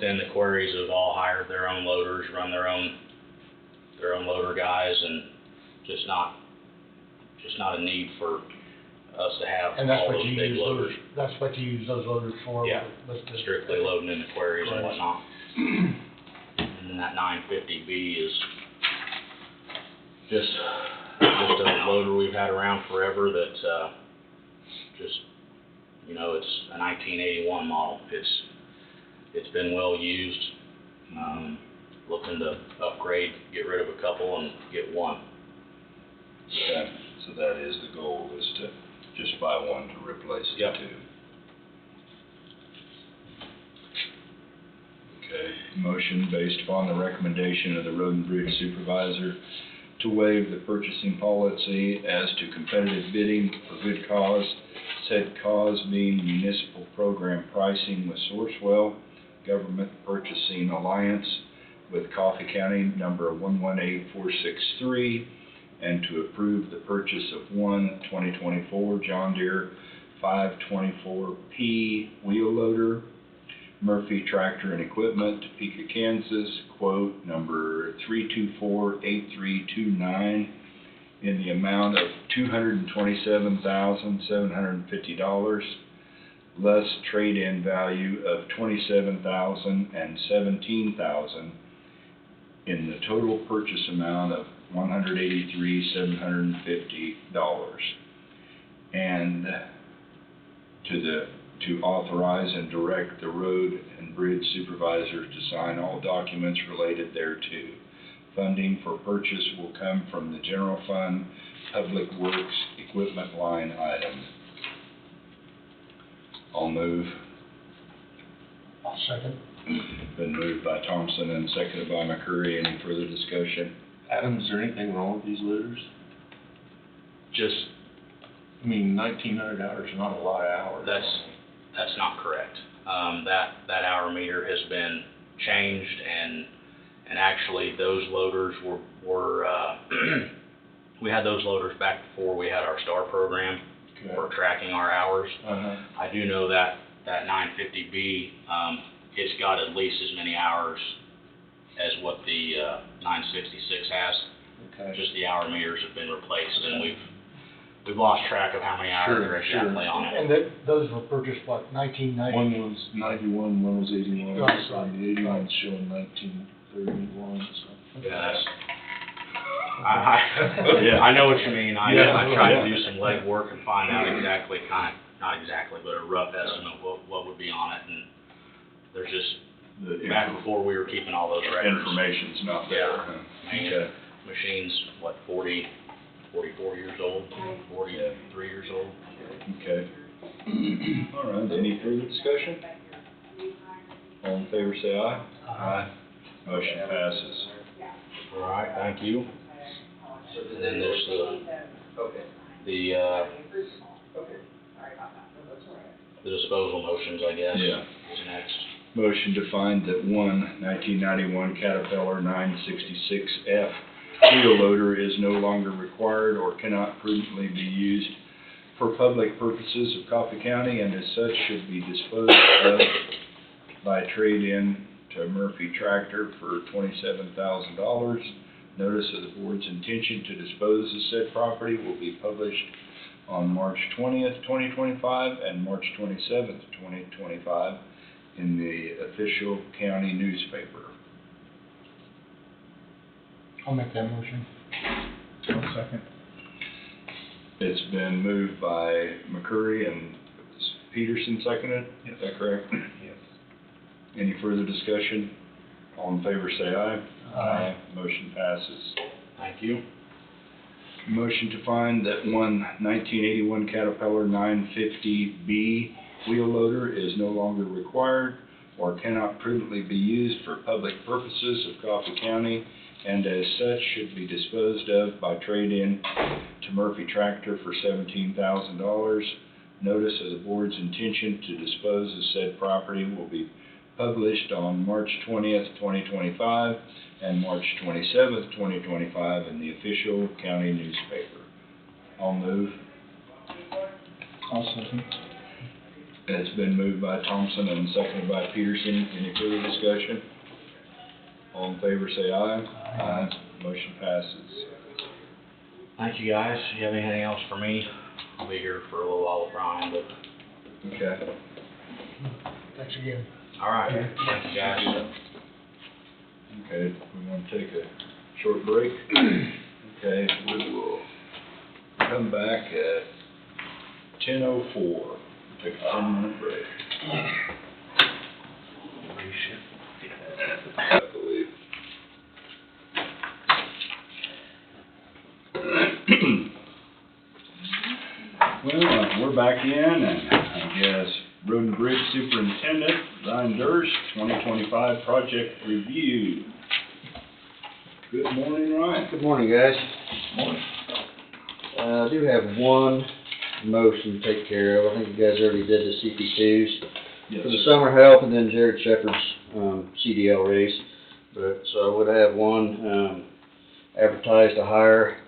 G: then, the quarries have all hired their own loaders, run their own loader guys, and just not a need for us to have
B: And that's
G: all
B: what
G: those
B: you
G: big
B: use
G: loaders.
B: that's what you use those loaders for?
G: Yeah,
B: Let's
G: strictly loading in the quarries and
B: Right.
G: whatnot. And then that 950B is just a loader we've had around forever that, just, you know, it's a 1981 model. It's been well used. Looking to upgrade, get rid of a couple and get one.
A: Okay, so that is the goal, is to just buy one to replace the
G: Yep.
A: two. Okay, motion based upon the recommendation of the Road and Bridge Supervisor to waive the purchasing policy as to competitive bidding for good cause, said cause being municipal program pricing with Sourcewell Government Purchasing Alliance with Coffee County number 118463, and to approve the purchase of one 2024 John Deere 524P wheel loader, Murphy Tractor and Equipment, Topeka, Kansas, quote number 3248329, in the amount of $227,750, less trade-in value of $27,000 and $17,000, in the total purchase amount of $183,750. And to authorize and direct the road and bridge supervisor to sign all documents related thereto. Funding for purchase will come from the general fund Public Works equipment line item. I'll move.
B: I'll second.
A: Been moved by Thompson and seconded by McCurry. Any further discussion?
F: Adam, is there anything wrong with these loaders?
G: Just,
F: I mean, 1,900 hours is not a lot of hours.
G: that's not correct. That hour meter has been changed, and actually those loaders were we had those loaders back before we had our STAR program for tracking our hours. I do know that 950B, it's got at least as many hours as what the 966 has.
F: Okay.
G: Just the hour meters have been replaced, and we've lost track of how many hours there are exactly on it.
B: And those were purchased, what, 1990?
F: One was 91, one was 81.
B: Right,
F: So
B: right,
F: the 81's showing 1931, so.
G: Yeah, I know what you mean. I tried to do some legwork and find out exactly, not exactly, but a rough estimate what would be on it, and there's just, back before we were keeping all those records.
A: Information's not there.
G: Yeah.
A: Huh?
G: I mean,
A: Okay.
G: machine's, what, 44 years old, 43 years old?
A: Okay. All right, any further discussion? All in favor say aye. Aye. Motion passes.
G: All right, thank you. And then there's the disposal motions, I guess.
A: Yeah.
G: Is next.
A: Motion to find that 1991 Caterpillar 966F wheel loader is no longer required or cannot prudently be used for public purposes of Coffee County, and as such should be disposed of by trade-in to Murphy Tractor for $27,000. Notice of the board's intention to dispose of said property will be published on March 20th, 2025 and March 27th, 2025 in the official county newspaper.
B: I'll make that motion.
C: I'll second.
A: It's been moved by McCurry and Peterson seconded.
C: Yes.
A: Is that correct?
C: Yes.
A: Any further discussion? All in favor say aye.
B: Aye.
A: Motion passes.
G: Thank you.
A: Motion to find that 1981 Caterpillar 950B wheel loader is no longer required or cannot prudently be used for public purposes of Coffee County, and as such should be disposed of by trade-in to Murphy Tractor for $17,000. Notice of the board's intention to dispose of said property will be published on March 20th, 2025 and March 27th, 2025 in the official county newspaper. I'll move.
C: I'll second.
A: It's been moved by Thompson and seconded by Peterson. Any further discussion? All in favor say aye. Aye. Motion passes.
G: Thank you, guys. Do you have anything else for me? I'll be here for a little while with Brian, but,
A: Okay.
B: Thanks again.
G: all right. Thank you, guys.
A: Okay, we want to take a short break? Okay, we will come back at 10:04. Take a 10-minute break. I believe. Well, we're back in, and I guess Road and Bridge Superintendent Ryan Durst, 2025 project review. Good morning, Ryan.
H: Good morning, guys.
A: Morning.
H: I do have one motion to take care of. I think you guys already did the CP2s
A: Yes,
H: for the
A: sir.
H: summer help and then Jared Shepherd's CDL race. But, so I would have one advertised to hire,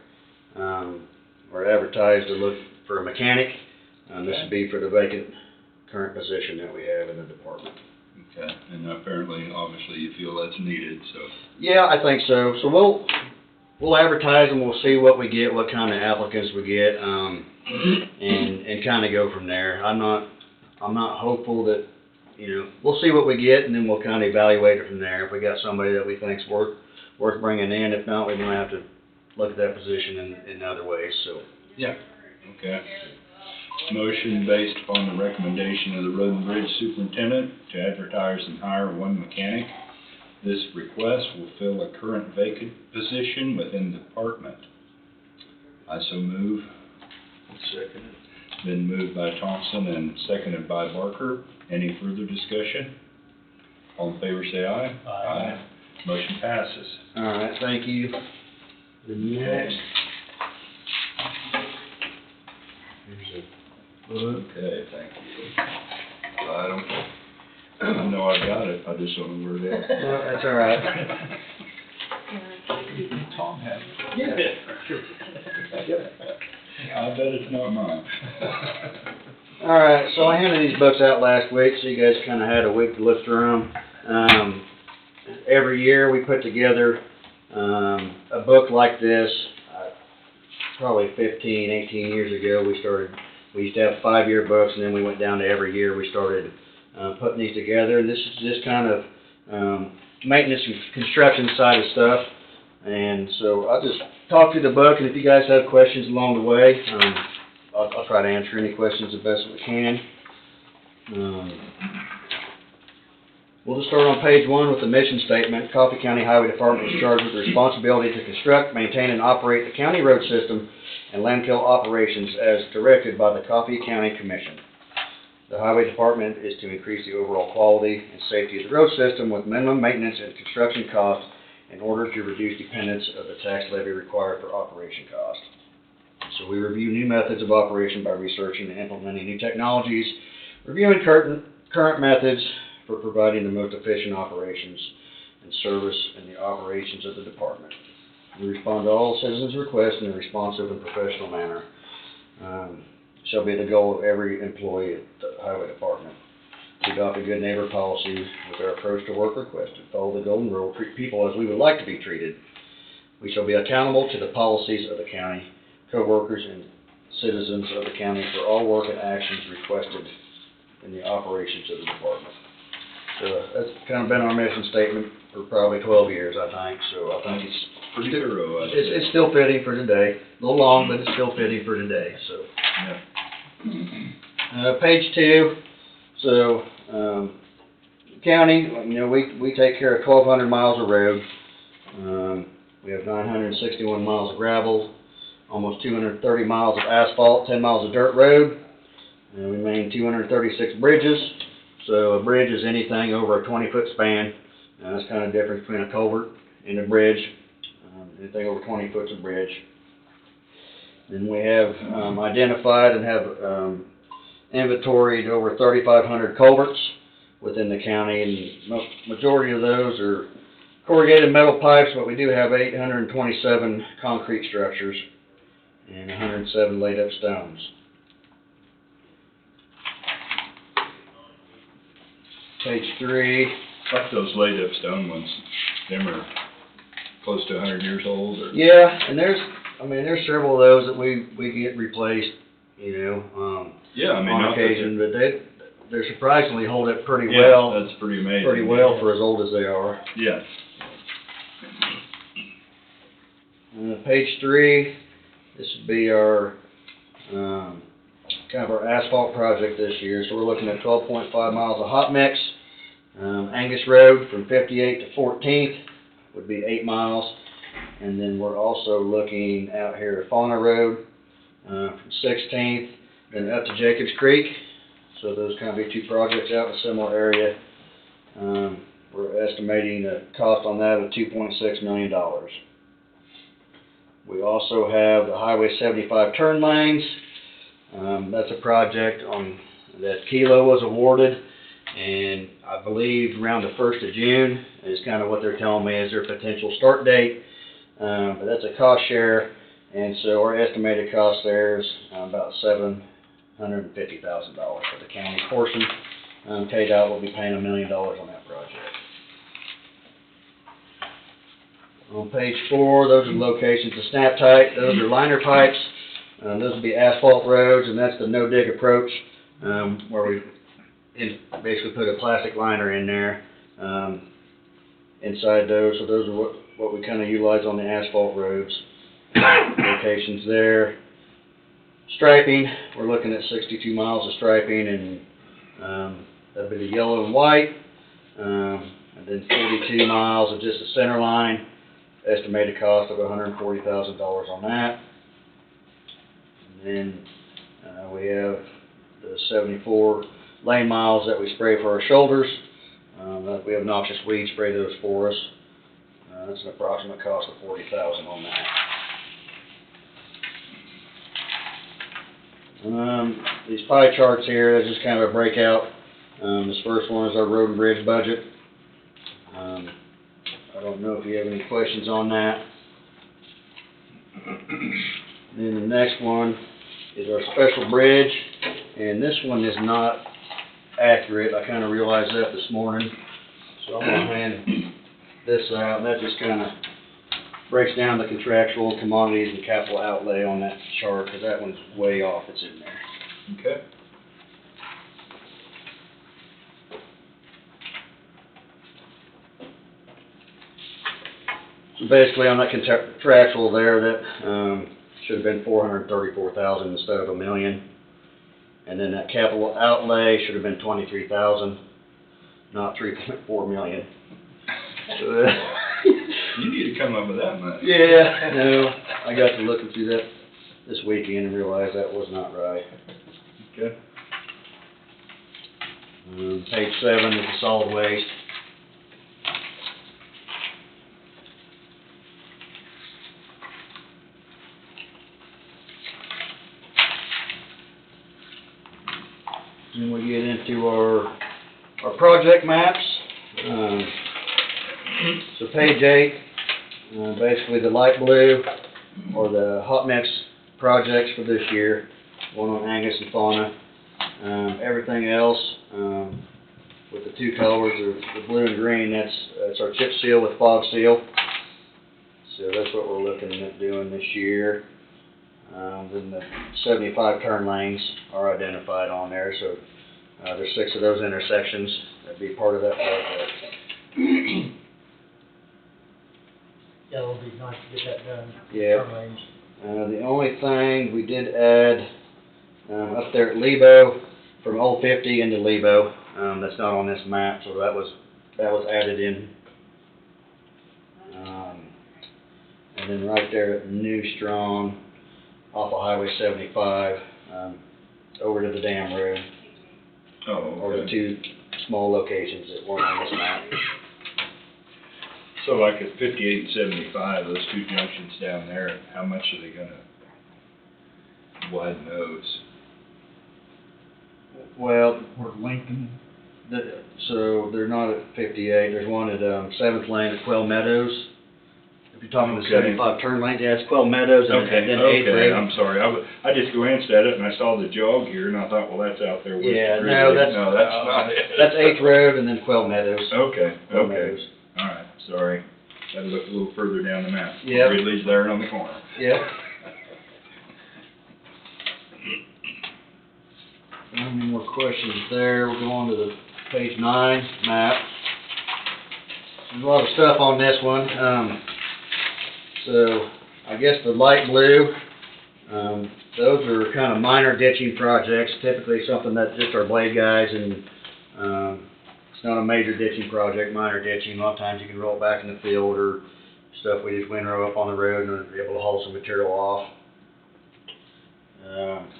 H: or advertised to look for a mechanic. This would be for the vacant current position that we have in the department.
A: Okay, and apparently, obviously, you feel that's needed, so.
H: Yeah, I think so. So we'll advertise and we'll see what we get, what kind of applicants we get, and kind of go from there. I'm not hopeful that, we'll see what we get and then we'll kind of evaluate it from there. If we got somebody that we think's worth bringing in, if not, we might have to look at that position in other ways, so.
A: Yeah. Okay. Motion based upon the recommendation of the Road and Bridge Superintendent to advertise and hire one mechanic. This request will fill a current vacant position within the department. I so move.
F: Second.
A: Been moved by Thompson and seconded by Barker. Any further discussion? All in favor say aye.
B: Aye.
A: Motion passes.
H: All right, thank you. The next. Here's
A: Okay, thank you. I know I got it, I just don't know where it is.
H: No, that's all right.
F: Tom had
A: I bet it's not mine.
H: All right, so I handed these books out last week, so you guys kind of had a week to look through them. Every year we put together a book like this. Probably 15, 18 years ago we used to have 5-year books, and then we went down to every year we started putting these together. And this is just kind of maintenance and construction side of stuff. And so I'll just talk through the book, and if you guys have questions along the way, I'll try to answer any questions the best we can. We'll just start on page 1 with the mission statement. Coffee County Highway Department is charged with the responsibility to construct, maintain, and operate the county road system and landfill operations as directed by the Coffee County Commission. The Highway Department is to increase the overall quality and safety of the road system with minimum maintenance and construction costs in order to reduce dependence of the tax levy required for operation costs. So we review new methods of operation by researching and implementing new technologies, reviewing current methods for providing the most efficient operations and service in the operations of the department. We respond to all citizens' requests in a responsive and professional manner. Shall be the goal of every employee at the Highway Department. To adopt a good neighbor policy with our approach to work requested. Follow the golden rule, treat people as we would like to be treated. We shall be accountable to the policies of the county, co-workers, and citizens of the county for all work and actions requested in the operations of the department. So that's kind of been our mission statement for probably 12 years, I think. So I think it's
A: Pretty thorough, I'd say.
H: it's still fitting for today. A little long, but it's still fitting for today. So
A: Yeah.
H: page 2. So county, we take care of 1,200 miles of road. We have 961 miles of gravel, almost 230 miles of asphalt, 10 miles of dirt road, and we maintain 236 bridges. So a bridge is anything over a 20-foot span. That's kind of the difference between a culvert and a bridge. Anything over 20 foot's a bridge. Then we have identified and have inventoried over 3,500 culverts within the county, and majority of those are corrugated metal pipes, but we do have 827 concrete structures and 107 laid up stones. Page 3.
A: Like those laid up stone ones, them are close to 100 years old, or?
H: Yeah, and there's several of those that we get replaced,
A: Yeah, I mean,
H: on
A: not that
H: occasion, but they're surprisingly hold up pretty
A: yeah,
H: well.
A: that's pretty amazing.
H: Pretty well for as old as they are.
A: Yeah.
H: Page 3, this would be our, kind of our asphalt project this year. So we're looking at 12.5 miles of hot mix. Angus Road from 58 to 14th would be 8 miles. And then we're also looking out here at Fauna Road, from 16th, then up to Jacobs Creek. So those kind of be 2 projects out in a similar area. We're estimating a cost on that of $2.6 million. We also have the Highway 75 turn lanes. That's a project that Kilo was awarded, and I believe around the 1st of June is kind of what they're telling me is their potential start date. But that's a cost share, and so our estimated cost there is about $7 $150,000 for the county portion. KDOT will be paying $1 million on that project. On page 4, those are the locations of snap tight. Those are liner pipes. Those will be asphalt roads, and that's the no-dig approach, where we basically put a plastic liner in there inside those. So those are what we kind of utilize on the asphalt roads. Locations there. Striping, we're looking at 62 miles of striping, and that'd be the yellow and white, and then 42 miles of just the center line. Estimated cost of $140,000 on that. And then we have the 74 lane miles that we spray for our shoulders. We have noxious weed spray those for us. That's an approximate cost of $40,000 on that. These pie charts here, that's just kind of a breakout. This first one is our road and bridge budget. I don't know if you have any questions on that. Then the next one is our special bridge, and this one is not accurate. I kind of realized that this morning, so I'm going to hand this out, and that just kind of breaks down the contractual commodities and capital outlay on that chart, because that one's way off. It's in there.
A: Okay.
H: So basically, on that contractual there, that should have been $434,000 instead of $1 million, and then that capital outlay should have been $23,000, not $3.4 million. So,
A: You need to come up with that much.
H: yeah, no, I got to looking through that this weekend and realized that was not right.
A: Okay.
H: Page 7 is the solid waste. Then we get into our project maps. So page 8, basically the light blue are the hot mix projects for this year, one on Angus and Fauna. Everything else, with the two colors, the blue and green, that's our chip seal with fog seal. So that's what we're looking at doing this year. Then the 75 turn lanes are identified on there, so there's 6 of those intersections that'd be part of that project.
B: Yeah, it'll be nice to get that done.
H: Yeah.
B: Turn lanes.
H: The only thing we did add up there at Lebo, from Old 50 into Lebo, that's not on this map, so that was added in. And then right there at New Strong, off of Highway 75, over to the dam road,
A: Oh,
H: or the
A: okay.
H: 2 small locations that weren't on this map.
A: So like at 58 and 75, those 2 junctions down there, how much are they gonna widen those?
H: Well,
C: Or Lincoln.
H: so they're not at 58. There's one at 7th Lane at Quail Meadows. If you're talking the
A: Okay.
H: 75 turn lane, yeah, it's Quail Meadows and
A: Okay,
H: then 8th
A: okay,
H: Lane.
A: I'm sorry, I just glanced at it and I saw the jog here and I thought, well, that's out there with the
H: Yeah,
A: Grizzly.
H: no, that's
A: not it.
H: That's 8th Road and then Quail Meadows.
A: Okay,
H: Quail
A: okay,
H: Meadows.
A: alright, sorry. Gotta look a little further down the map.
H: Yep.
A: Ridley's there on the corner.
H: Yep. Any more questions there? We'll go on to the page 9 map. There's a lot of stuff on this one. So I guess the light blue, those are kind of minor ditching projects, typically something that just our blade guys, and it's not a major ditching project, minor ditching. A lot of times you can roll back in the field or stuff we just windrow up on the road and are able to haul some material off.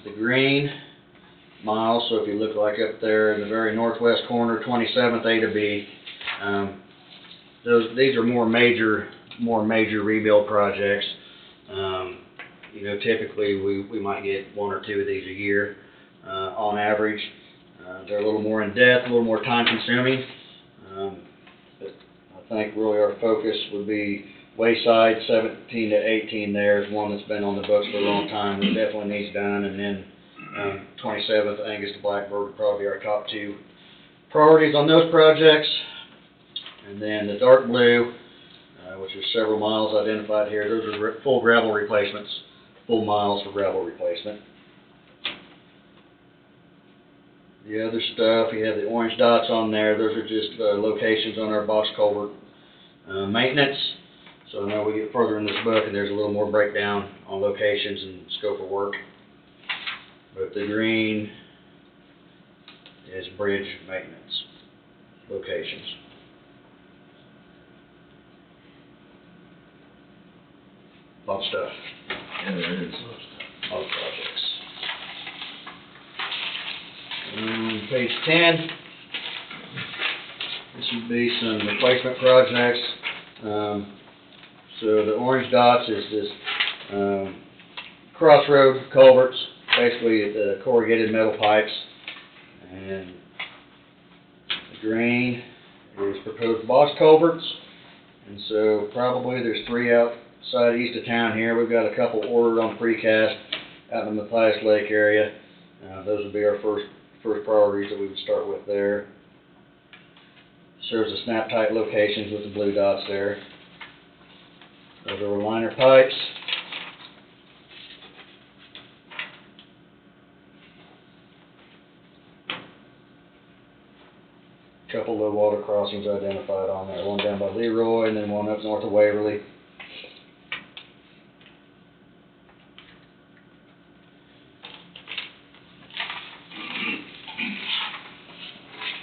H: The green miles, so if you look like up there in the very northwest corner, 27th A to B, these are more major rebuild projects. You know, typically we might get 1 or 2 of these a year on average. They're a little more in depth, a little more time consuming. But I think really our focus would be Wayside 17 to 18 there is one that's been on the books for a long time, that definitely needs done, and then 27th, Angus to Blackbird would probably be our top two priorities on those projects. And then the dark blue, which is several miles identified here, those are full gravel replacements, full miles for gravel replacement. The other stuff, you have the orange dots on there, those are just locations on our box culvert maintenance. So now we get further in this book and there's a little more breakdown on locations and scope of work. But the green is bridge maintenance locations. Lot of stuff.
F: Yeah, there is.
H: Lot of projects. Page 10. This would be some replacement projects. So the orange dots is this crossroad culverts, basically the corrugated metal pipes. And the green is proposed box culverts. And so probably there's 3 outside east of town here. We've got a couple ordered on precast out in the Matthias Lake area. Those would be our first priorities that we would start with there. Serves the snap tight locations with the blue dots there. Those are liner pipes. Couple low water crossings identified on there. One down by Leroy and then one up north of Waverly.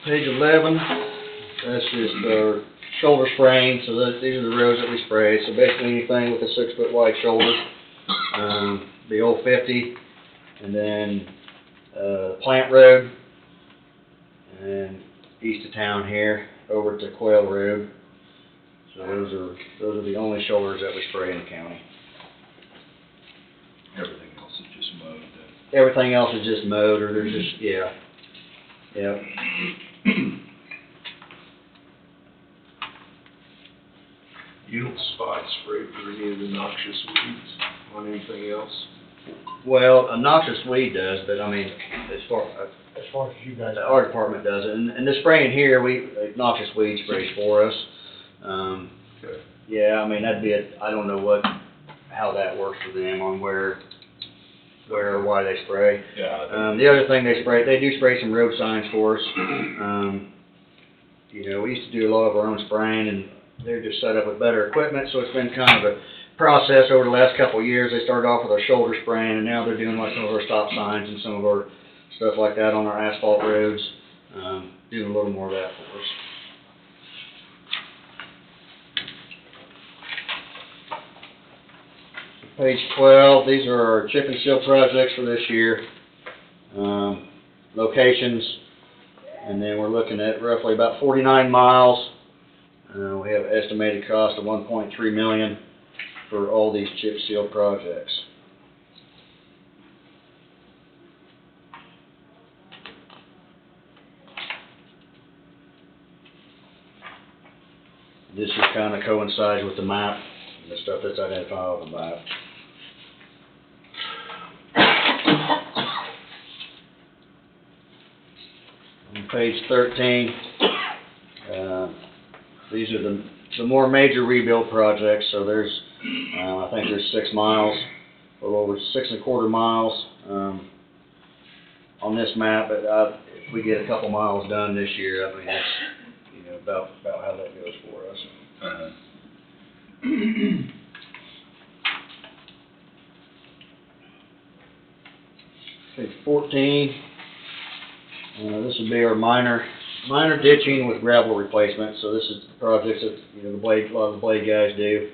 H: Page 11, that's just our shoulder spraying, so these are the roads that we spray. So basically anything with a 6-foot wide shoulder, the old 50, and then Plant Road, and east of town here, over to Quail Road. So those are the only shoulders that we spray in the county.
A: Everything else is just mowed then.
H: Everything else is just mowed, or there's just, yeah. Yep.
F: You don't spot spray for any of the noxious weeds on anything else?
H: Well, a noxious weed does, but I mean, as far
B: as you guys.
H: our department does it, and the spraying here, noxious weed sprays for us.
F: Okay.
H: Yeah, I mean, that'd be I don't know how that works for them on where or why they spray.
F: Yeah.
H: The other thing they do spray some road signs for us. You know, we used to do a lot of our own spraying, and they're just set up with better equipment, so it's been kind of a process over the last couple of years. They started off with our shoulder spraying, and now they're doing like some of our stop signs and some of our stuff like that on our asphalt roads, doing a little more of that for us. Page 12, these are our chip and seal projects for this year. Locations, and then we're looking at roughly about 49 miles. We have an estimated cost of $1.3 million for all these chip seal projects. This just kind of coincides with the map, the stuff that's identified on the map. On page 13, these are the more major rebuild projects. So there's, I think there's 6 miles, a little over 6.25 miles on this map. But if we get a couple miles done this year, I mean that's about how that goes for us. Page 14. This would be our minor ditching with gravel replacement. So this is the projects that a lot of the blade guys do.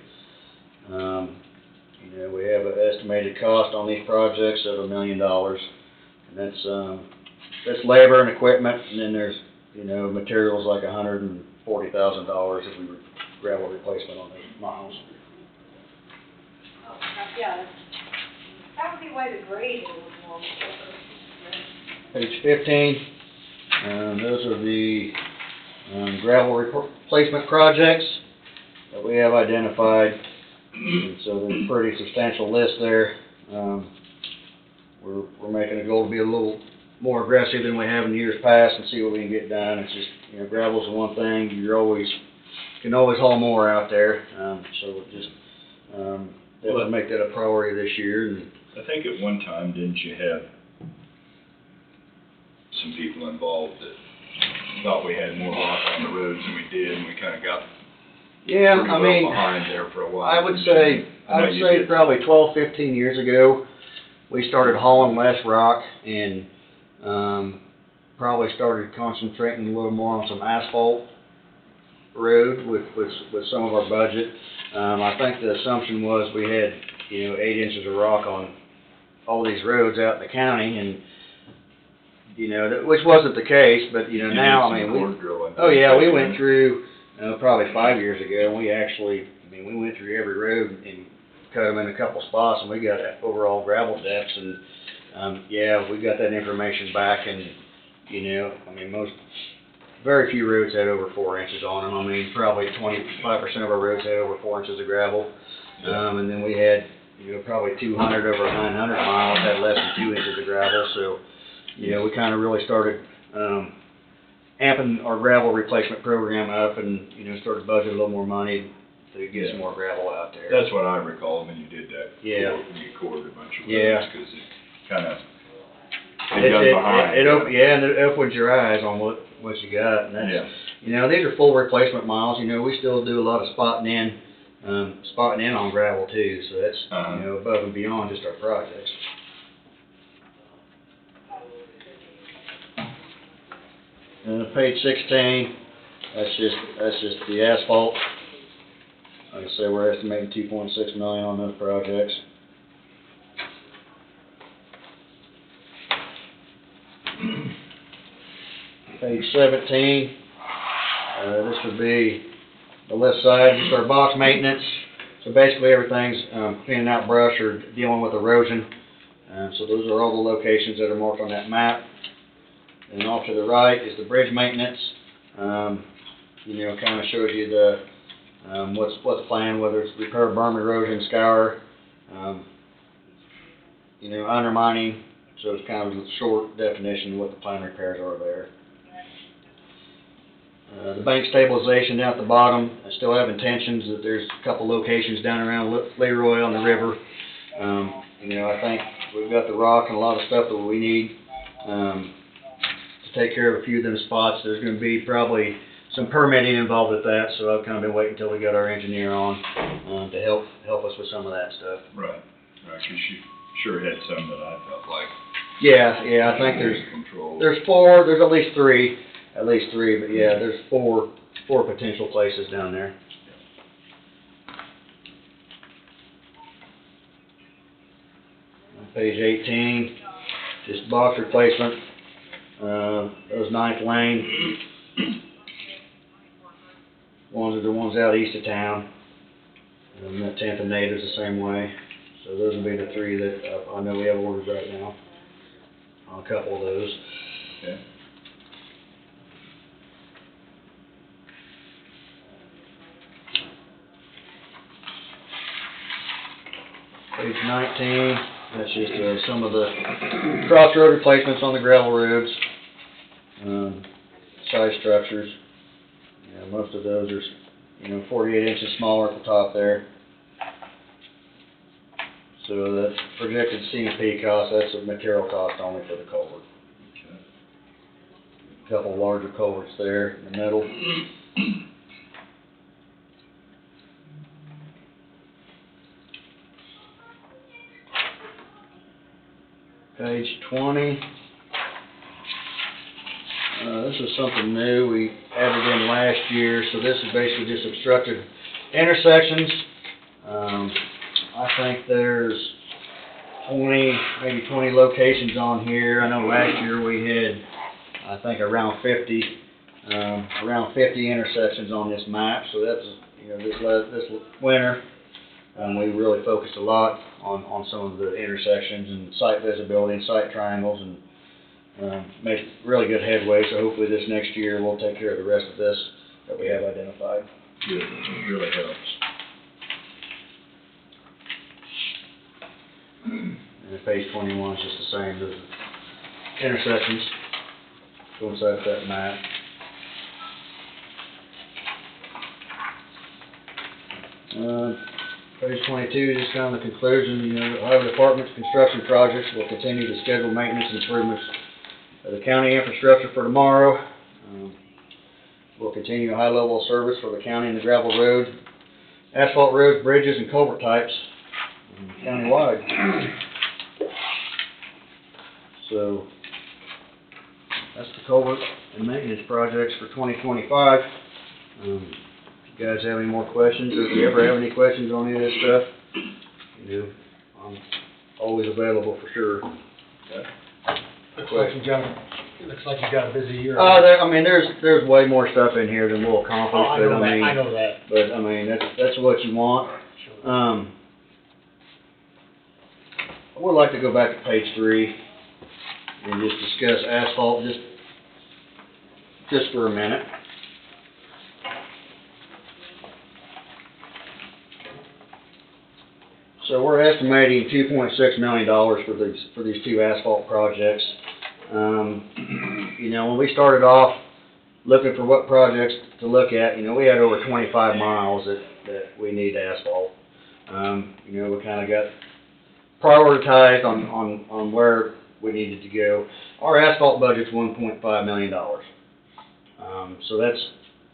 H: We have an estimated cost on these projects of $1 million, and that's labor and equipment, and then there's materials like $140,000 if we were gravel replacement on those miles.
I: Oh, yeah, that would be why the grade is more.
H: Page 15, those are the gravel replacement projects that we have identified. And so there's a pretty substantial list there. we're making a goal to be a little more aggressive than we have in years past and see what we can get done. It's just, you know, gravel's the one thing, can always haul more out there, so just, definitely make that a priority this year. And
A: I think at one time, didn't you have some people involved that thought we had more rock on the roads than we did, and we kinda got
H: yeah,
A: pretty
H: I
A: well
H: mean,
A: behind there for a while?
H: I would say
A: did.
H: probably 12, 15 years ago, we started hauling less rock and, probably started concentrating a little more on some asphalt road with some of our budget. I think the assumption was we had, you know, 8 inches of rock on all these roads out in the county, and, you know, which wasn't the case, but, you know,
A: You
H: now,
A: did
H: I
A: some
H: mean,
A: core drilling.
H: oh yeah, we went through, probably 5 years ago, and we actually, I mean, we went through every road and cut them in a couple spots, and we got overall gravel depths, and, yeah, we got that information back, and, you know, I mean, very few roads had over 4 inches on them. I mean, probably 25% of our roads had over 4 inches of gravel. And then we had, you know, probably 200 over 900 miles had less than 2 inches of gravel. So, you know, we kind of really started, amping our gravel replacement program up and, you know, started budgeting a little more money to get some more gravel out there.
A: That's what I recall when you did that.
H: Yeah.
A: You cored a bunch of
H: Yeah.
A: roads, cause it kinda, it got behind.
H: And it opens your eyes on what you got, and that's,
A: Yeah.
H: you know, these are full replacement miles. You know, we still do a lot of spotting in on gravel too, so that's, you know, above and beyond just our projects. And page 16, that's just the asphalt. Like I say, we're estimating 2.6 million on those projects. Page 17, this would be the left side, just our box maintenance. So basically everything's cleaning out brush or dealing with erosion. So those are all the locations that are marked on that map. And off to the right is the bridge maintenance. You know, kind of shows you the what's planned, whether it's repair, berm, erosion, scour, you know, undermining. So it's kind of a short definition of what the planned repairs are there. The bank stabilization down at the bottom, I still have intentions that there's a couple locations down around Leroy on the river. You know, I think we've got the rock and a lot of stuff that we need to take care of a few of them spots. There's going to be probably some permitting involved with that, so I've kind of been waiting until we got our engineer on to help us with some of that stuff.
A: Right, because you sure had some that I felt like.
H: Yeah, I think there's four, there's at least three, but yeah, there's four potential places down there. On page 18, just box replacement, those 9th lane ones are the ones out east of town, and the 10th and Natives the same way. So those will be the three that I know we have orders right now on a couple of those.
A: Okay.
H: Page 19, that's just some of the crossroad replacements on the gravel roads, size structures. Yeah, most of those are, you know, 48 inches smaller at the top there. So the projected CMP cost, that's a material cost only for the culvert. A couple larger culverts there in the middle. Page 20. This is something new we added in last year, so this is basically just obstructed intersections. I think there's 20, maybe 20 locations on here. I know last year we had, I think, around 50 intersections on this map. So that's, you know, this winter, we really focused a lot on some of the intersections and site visibility and site triangles, and made really good headway. So hopefully this next year we'll take care of the rest of this that we have identified.
A: Good, it really helps.
H: And page 21 is just the same, the intersections coincide with that map. Page 22 is kind of the conclusion, you know, the Highway Department's construction projects will continue to schedule maintenance improvements of the county infrastructure for tomorrow. We'll continue a high level of service for the county and the gravel road, asphalt roads, bridges, and culvert types countywide. So, that's the culvert and maintenance projects for 2025. If you guys have any more questions, or if you ever have any questions on any of this stuff, you know, I'm always available for sure.
B: Looks like you got a busy year.
H: I mean, there's way more stuff in here than we'll accomplish,
B: Oh, I
H: but
B: know that,
H: I
B: I know that.
H: mean, but I mean, that's what you want.
B: Sure.
H: I would like to go back to page 3 and just discuss asphalt just for a minute. So we're estimating $2.6 million for these two asphalt projects. You know, when we started off looking for what projects to look at, you know, we had over 25 miles that we need asphalt. You know, we kind of got prioritized on where we needed to go. Our asphalt budget's $1.5 million. So that's,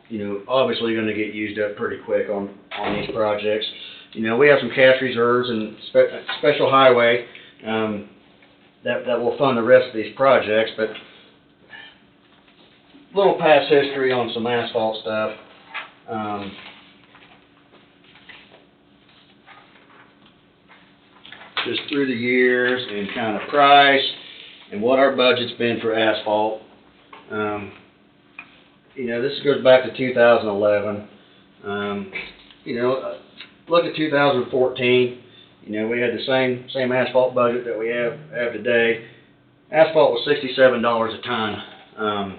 H: you know, obviously gonna get used up pretty quick on these projects. You know, we have some cash reserves and special highway, that will fund the rest of these projects, but little past history on some asphalt stuff. Just through the years and kind of price and what our budget's been for asphalt. You know, this goes back to 2011. You know, look at 2014. You know, we had the same asphalt budget that we have today. Asphalt was $67 a ton.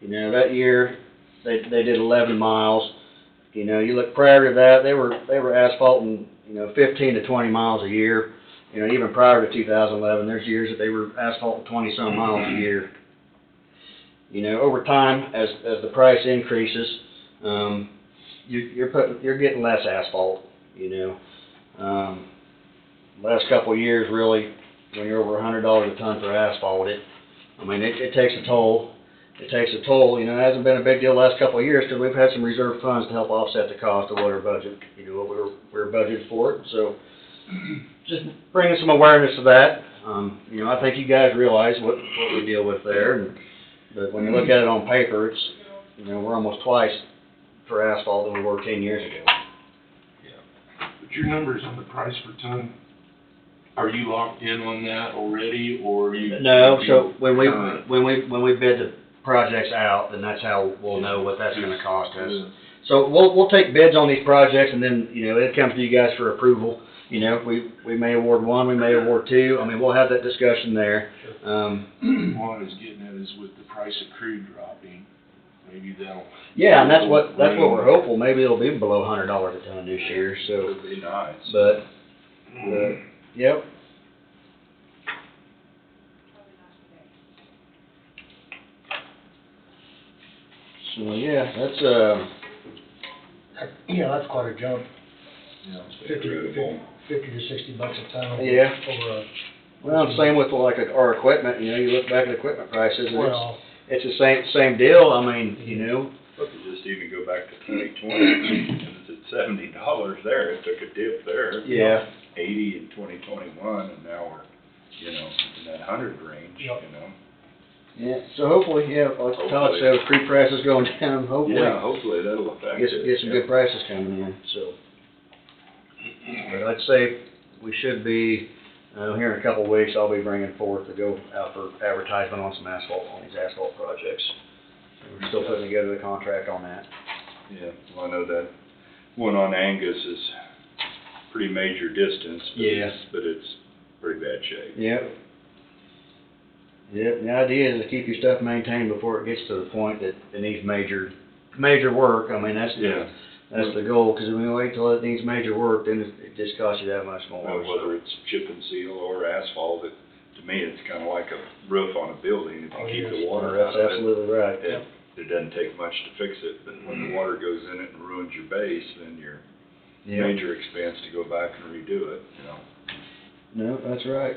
H: You know, that year they did 11 miles. You know, you look prior to that, they were asphalting, you know, 15 to 20 miles a year. You know, even prior to 2011, there's years that they were asphalting 20-some miles a year. You know, over time, as the price increases, you're getting less asphalt. You know, last couple of years, really, when you're over $100 a ton for asphalt, it takes a toll. It takes a toll. You know, it hasn't been a big deal the last couple of years because we've had some reserve funds to help offset the cost of what our budget, you know, what we're budgeted for it. So, just bringing some awareness to that. You know, I think you guys realize what we deal with there. But when you look at it on paper, it's, you know, we're almost twice for asphalt than we were 10 years ago.
F: Yeah. But your numbers on the price per ton, are you locked in on that already, or are you?
H: No, so when we bid the projects out, then that's how we'll know what that's gonna cost us. So we'll take bids on these projects, and then, you know, it comes to you guys for approval. You know, we may award one, we may award two. I mean, we'll have that discussion there.
F: What I was getting at is with the price of crude dropping, maybe that'll.
H: Yeah, and that's what we're hopeful. Maybe it'll be below $100 a ton this year. So,
A: Would be nice.
H: but yep. So yeah, that's
B: Yeah, that's quite a jump.
F: Yeah.
B: 50 to 60 bucks a ton.
H: Yeah.
B: Over
H: well, same with like our equipment. You know, you look back at equipment prices, and
B: well,
H: it's the same deal. I mean, you know.
A: Look, just even go back to 2020, and it's at $70 there, it took a dip there.
H: Yeah.
A: 80 in 2021, and now we're, you know, in that 100 range,
B: Yep.
A: you know.
H: Yeah. So hopefully, yeah, like Todd said, with crude prices going down, hopefully.
A: Yeah, hopefully that'll affect it.
H: Get some good prices coming in, so. But I'd say we should be, here in a couple of weeks, I'll be bringing forth to go out for advertisement on some asphalt, on these asphalt projects. We're still putting together the contract on that.
A: Yeah, well, I know that one on Angus is pretty major distance, but it's pretty bad shape.
H: Yep. Yep, the idea is to keep your stuff maintained before it gets to the point that it needs major work. I mean, That's the goal, cause when we wait till it needs major work, then it just costs you that much more.
A: Whether it's chip and seal or asphalt, to me, it's kinda like a roof on a building, if you keep the water out
H: That's
A: of it.
H: absolutely right.
A: It doesn't take much to fix it, but when the water goes in it and ruins your base, then you're
H: Yeah,
A: major expense to go back and redo it, you know.
H: no, that's right.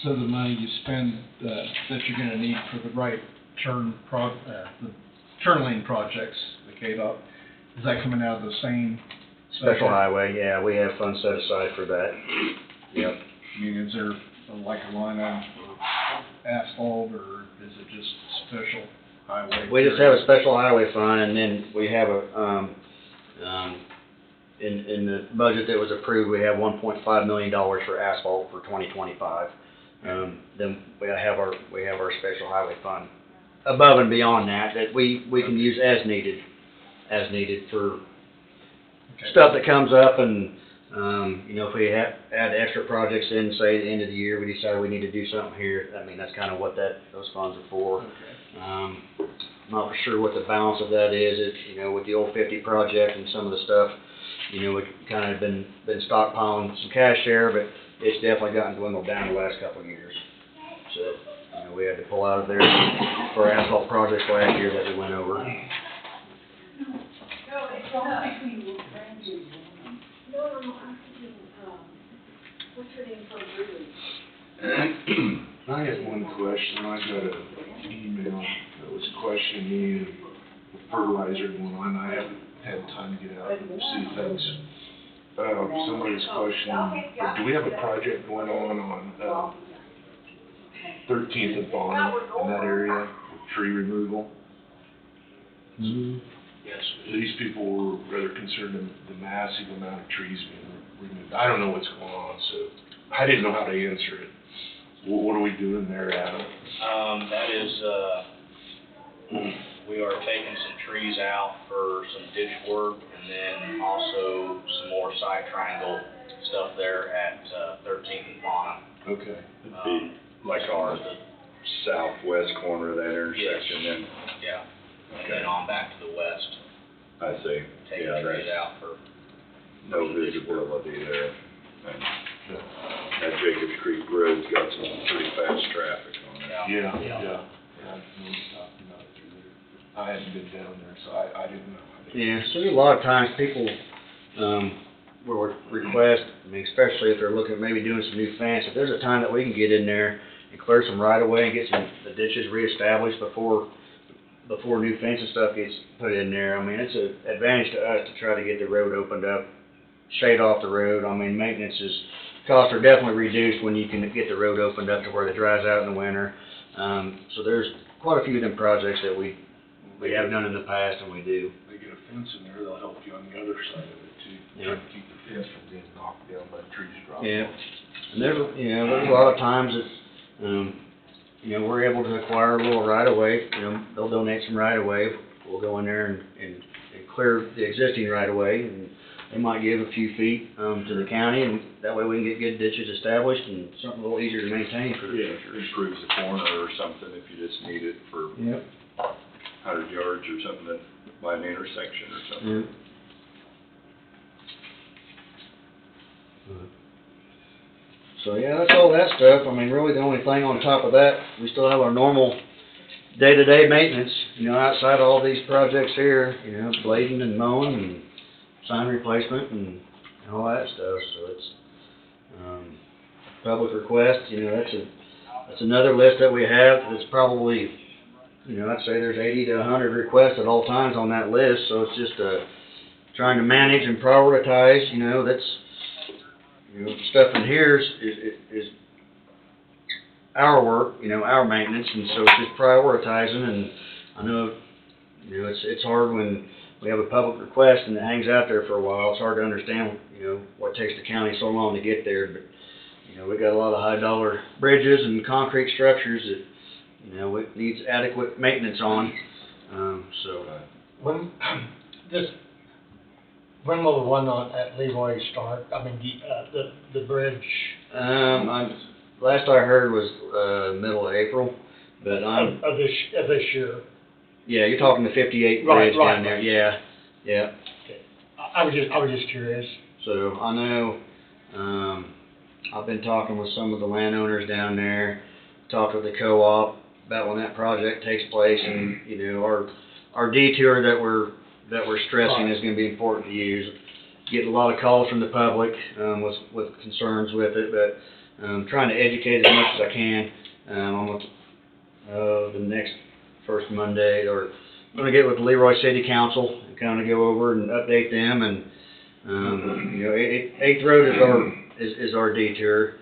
C: So the money you spend, that you're gonna need for the right the turn lane projects, the KDOT, is that coming out of the same?
H: Special highway, yeah, we have funds set aside for that. Yep.
C: I mean, is there like a line item for asphalt, or is it just special highway?
H: We just have a special highway fund, and then we have a, in the budget that was approved, we have $1.5 million for asphalt for 2025. Then we have our special highway fund above and beyond that we can use as needed for stuff that comes up, and, you know, if we add extra projects in, say, at the end of the year, we decide we need to do something here, I mean, that's kind of what those funds are for. I'm not for sure what the balance of that is. You know, with the old 50 project and some of the stuff, you know, we've kind of been stockpiling some cash there, but it's definitely gotten dwindled down the last couple of years. So, you know, we had to pull out of there for asphalt projects last year that we went over.
I: No, it's not between Randy and Woman. No, I'm thinking, what's her name from Greeley?
F: I had one question. I got an email that was questioning me and the fertilizer going on. I haven't had time to get out and see things. Somebody's questioning, do we have a project going on 13th and Bonham in that area with tree removal? Yes. These people were rather concerned in the massive amount of trees being removed. I don't know what's going on, so I didn't know how to answer it. What are we doing there, Adam?
G: That is, we are taking some trees out for some ditch work, and then also some more side triangle stuff there at 13th and Bonham.
F: Okay.
A: It'd be like on the southwest corner of that intersection, then,
G: Yeah, and then on back to the west,
A: I see.
G: taking
A: Yeah,
G: trees
A: that's
G: out for.
A: no visibility there. And that Jacobs Creek Road's got some pretty fast traffic on it.
F: Yeah. I know we talked about it through there. I hadn't been down there, so I didn't know.
H: Yeah, so a lot of times people, will request, I mean, especially if they're looking at maybe doing some new fence, if there's a time that we can get in there and clear some right of way and get the ditches reestablished before new fence and stuff gets put in there, I mean, it's an advantage to us to try to get the road opened up, shade off the road. I mean, costs are definitely reduced when you can get the road opened up to where it dries out in the winter. So there's quite a few of them projects that we have done in the past, and we do.
F: They get a fence in there, they'll help you on the other side of it too.
H: Yeah.
F: Try to keep the fence from being knocked down by trees dropping.
H: Yeah, and there's a lot of times that, you know, we're able to acquire a little right of way. You know, they'll donate some right of way. We'll go in there and clear the existing right of way, and they might give a few feet to the county, and that way we can get good ditches established and something a little easier to maintain for the future.
A: Improves the corner or something if you just need it for
H: Yep.
A: 100 yards or something by an intersection or something.
H: So yeah, that's all that stuff. I mean, really the only thing on top of that, we still have our normal day-to-day maintenance, you know, outside of all these projects here, you know, blading and mowing and sign replacement and all that stuff. So it's, public request, you know, that's another list that we have. It's probably, you know, I'd say there's 80 to 100 requests at all times on that list. So it's just, trying to manage and prioritize, you know, that's, you know, stuff in here is our work, you know, our maintenance, and so it's just prioritizing. And I know, you know, it's hard when we have a public request and it hangs out there for a while. It's hard to understand, you know, what takes the county so long to get there. But, you know, we got a lot of high-dollar bridges and concrete structures that, you know, it needs adequate maintenance on.
B: When will the one at Leroy start? I mean, the bridge?
H: Last I heard was middle of April, but
B: Of this year?
H: Yeah, you're talking the 58
B: Right,
H: bridge
B: right,
H: down there.
B: right.
H: Yeah, yeah.
B: Okay. I was just curious.
H: So I know, I've been talking with some of the landowners down there, talked with the co-op about when that project takes place, and, you know, our detour that we're stressing is gonna be important to use. Getting a lot of calls from the public, with concerns with it, but, trying to educate as much as I can, on the next first Monday, or I'm gonna get with the Leroy City Council and kinda go over and update them, and, you know, 8th Road is our detour.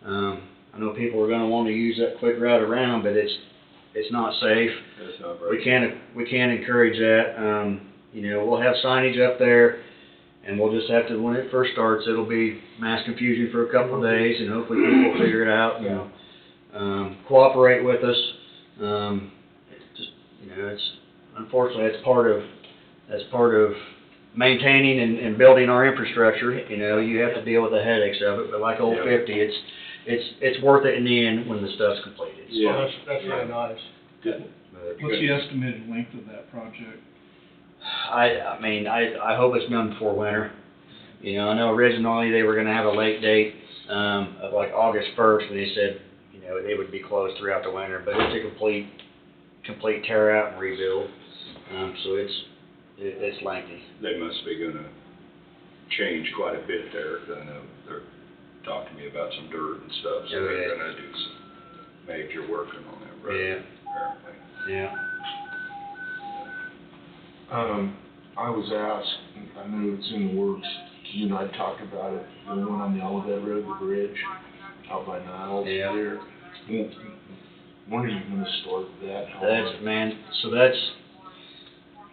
H: I know people are gonna wanna use that quick route around, but it's not safe.
A: That's not
H: We
A: right.
H: can't encourage that. You know, we'll have signage up there, and we'll just have to, when it first starts, it'll be mass confusion for a couple of days, and hopefully people will figure it out, and, cooperate with us. It's just, you know, unfortunately, that's part of maintaining and building our infrastructure. You know, you have to deal with the headaches of it, but like Old
A: Yeah.
H: 50, it's worth it in the end when the stuff's completed. So,
A: Yeah.
B: Well, that's really nice.
A: Good.
H: but
C: What's the estimated length of that project?
H: I mean, I hope it's done before winter. You know, I know originally they were gonna have a late date, of like August 1st, and they said, you know, they would be closed throughout the winter, but it's a complete tear out and rebuild. So it's lengthy.
A: They must be gonna change quite a bit there, 'cause I know they're talking to me about some dirt and stuff, so
H: Oh,
A: they're
H: yeah.
A: gonna do some major working on that road,
H: Yeah.
A: apparently.
H: Yeah.
F: I was asked, I know it's in the works, you and I talked about it, the one on the Olivet Road, the bridge out by Niles
H: Yeah.
F: there. When are you gonna start that? How
H: That's,
F: much?
H: man, so that's,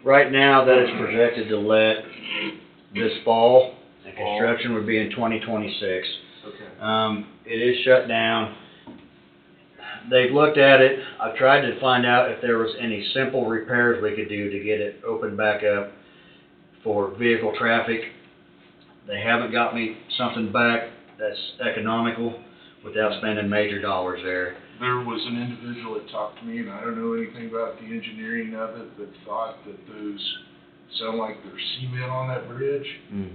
H: right now, that is projected to let this fall, and construction would be in 2026.
F: Okay.
H: It is shut down. They've looked at it. I've tried to find out if there was any simple repairs we could do to get it opened back up for vehicle traffic. They haven't got me something back that's economical without spending major dollars there.
F: There was an individual that talked to me, and I don't know anything about the engineering of it, but thought that those sound like they're cement on that bridge,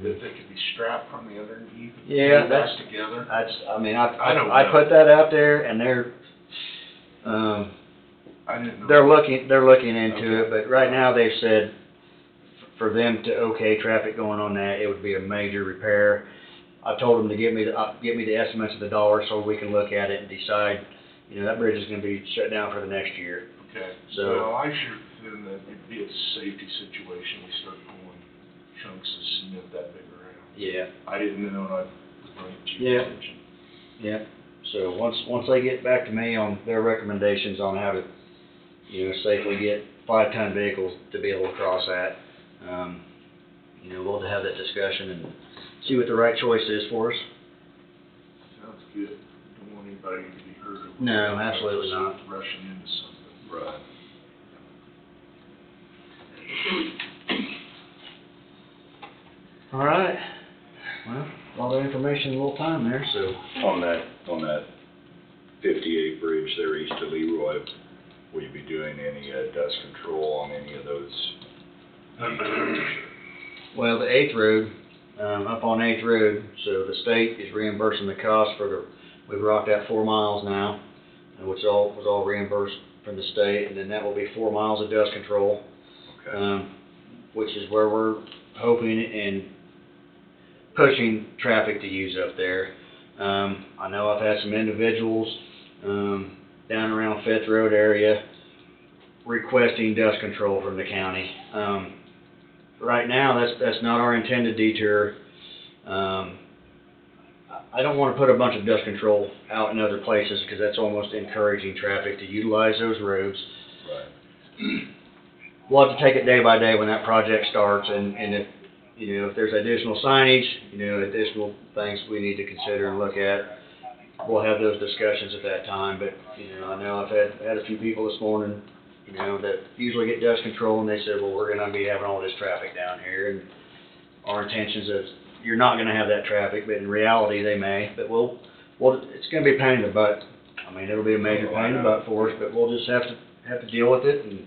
F: that they could be strapped from the underneath. and
H: Yeah,
F: pulled
H: that's-
F: back together.
H: I mean, I
F: don't
H: I
F: know.
H: put that out there, and
F: I didn't know.
H: they're looking into it, but right now they've said for them to okay traffic going on that, it would be a major repair. I told them to give me the estimates of the dollars so we can look at it and decide, you know, that bridge is gonna be shut down for the next year.
F: Okay,
H: So-
F: well, I sure feel that it'd be a safety situation, we start pulling chunks of cement that big around.
H: Yeah.
F: I didn't know, and I was bringing it to
H: Yeah.
F: your attention.
H: Yeah, so once they get back to me on their recommendations on how to, you know, safely get 5-ton vehicles to be able to cross that, you know, we'll have that discussion and see what the right choice is for us.
F: Sounds good. Don't want anybody to be hurt. or
H: No, absolutely not.
F: Rushing into something.
A: Right.
H: All right, well, all the information in a little time there, so.
A: On that 58 bridge there east of Leroy, will you be doing any, dust control on any of those?
H: Well, the 8th Road, up on 8th Road, so the state is reimbursing the cost for we've rocked out 4 miles now, which was all reimbursed from the state, and then that will be 4 miles of dust control,
A: Okay.
H: which is where we're hoping and pushing traffic to use up there. I know I've had some individuals, down around 5th Road area requesting dust control from the county. Right now, that's not our intended detour. I don't want to put a bunch of dust control out in other places because that's almost encouraging traffic to utilize those roads.
A: Right.
H: We'll have to take it day by day when that project starts, and if, you know, if there's additional signage, you know, additional things we need to consider and look at, we'll have those discussions at that time. But, you know, I know I've had a few people this morning, you know, that usually get dust control, and they said, well, we're gonna be having all this traffic down here, and our intentions is, you're not gonna have that traffic, but in reality, they may, but it's gonna be a pain in the butt. I mean, it'll be a major pain in the butt for us, but we'll just have to deal with it and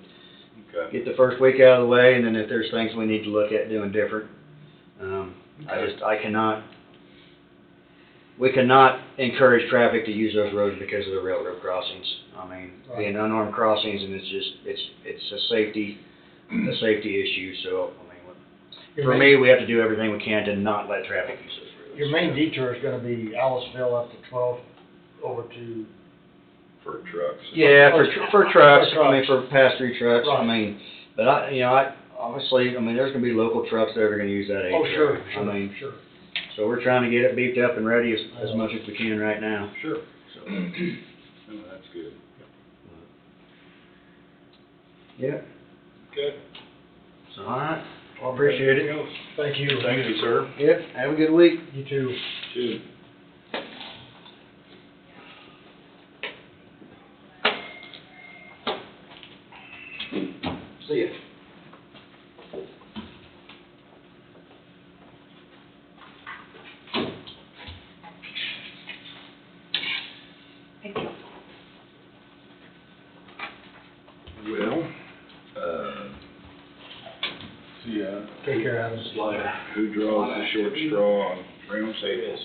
A: Okay.
H: get the first week out of the way, and then if there's things we need to look at doing different, We cannot encourage traffic to use those roads because of the railroad crossings. I mean, being unarmed crossings, and it's a safety issue, so, I mean, for me, we have to do everything we can to not let traffic use those roads.
B: Your main detour is gonna be Aliceville up to 12, over to,
A: For trucks.
H: Yeah, for trucks,
B: For
H: I mean,
B: trucks.
H: for pass-through trucks, I
B: Right.
H: mean, but obviously, I mean, there's gonna be local trucks that are gonna use that
B: oh,
H: eight
B: sure,
H: track. I mean,
B: sure.
H: so we're trying to get it beefed up and ready as much as we can right now.
A: Sure.
H: So,
A: Oh, that's good.
H: yeah,
A: Good.
H: so, all right, well, appreciate it.
B: Thank you.
A: Thank you, sir.
H: Yep, have a good week.
B: You too.
A: Two.
H: See ya.
D: Thank you.
A: Well,
B: Take care, Adam.
A: who draws the short straw on round table?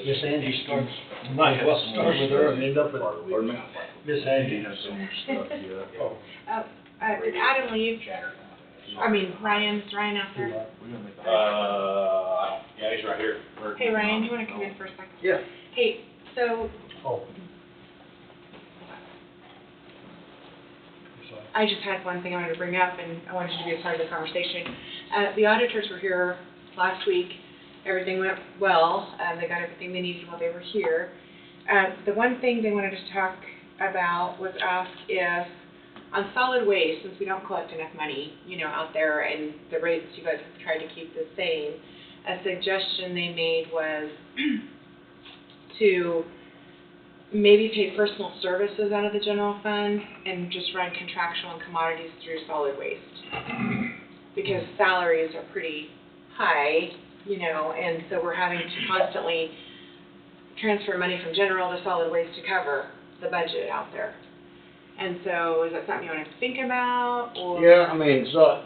B: Miss Angie starts, might as well start with her and end up with
A: Pardon me?
B: Miss Angie.
A: Oh.
D: Did Adam leave? I mean, Ryan, is Ryan out there?
G: Yeah, he's right here.
D: Hey, Ryan, do you wanna come in for a second?
H: Yeah.
D: Hey, so,
B: Oh.
D: I just had one thing I wanted to bring up, and I wanted you to be a part of the conversation. The auditors were here last week. Everything went well. They got everything they needed while they were here. The one thing they wanted us to talk about was ask if, on solid waste, since we don't collect enough money, out there, and the rates you guys have tried to keep the same, a suggestion they made was to maybe pay personal services out of the general fund and just run contractual and commodities through solid waste. Because salaries are pretty high, and so we're having to constantly transfer money from general to solid waste to cover the budget out there. And so, is that something you want to think about, or?
H: Yeah, I mean, so,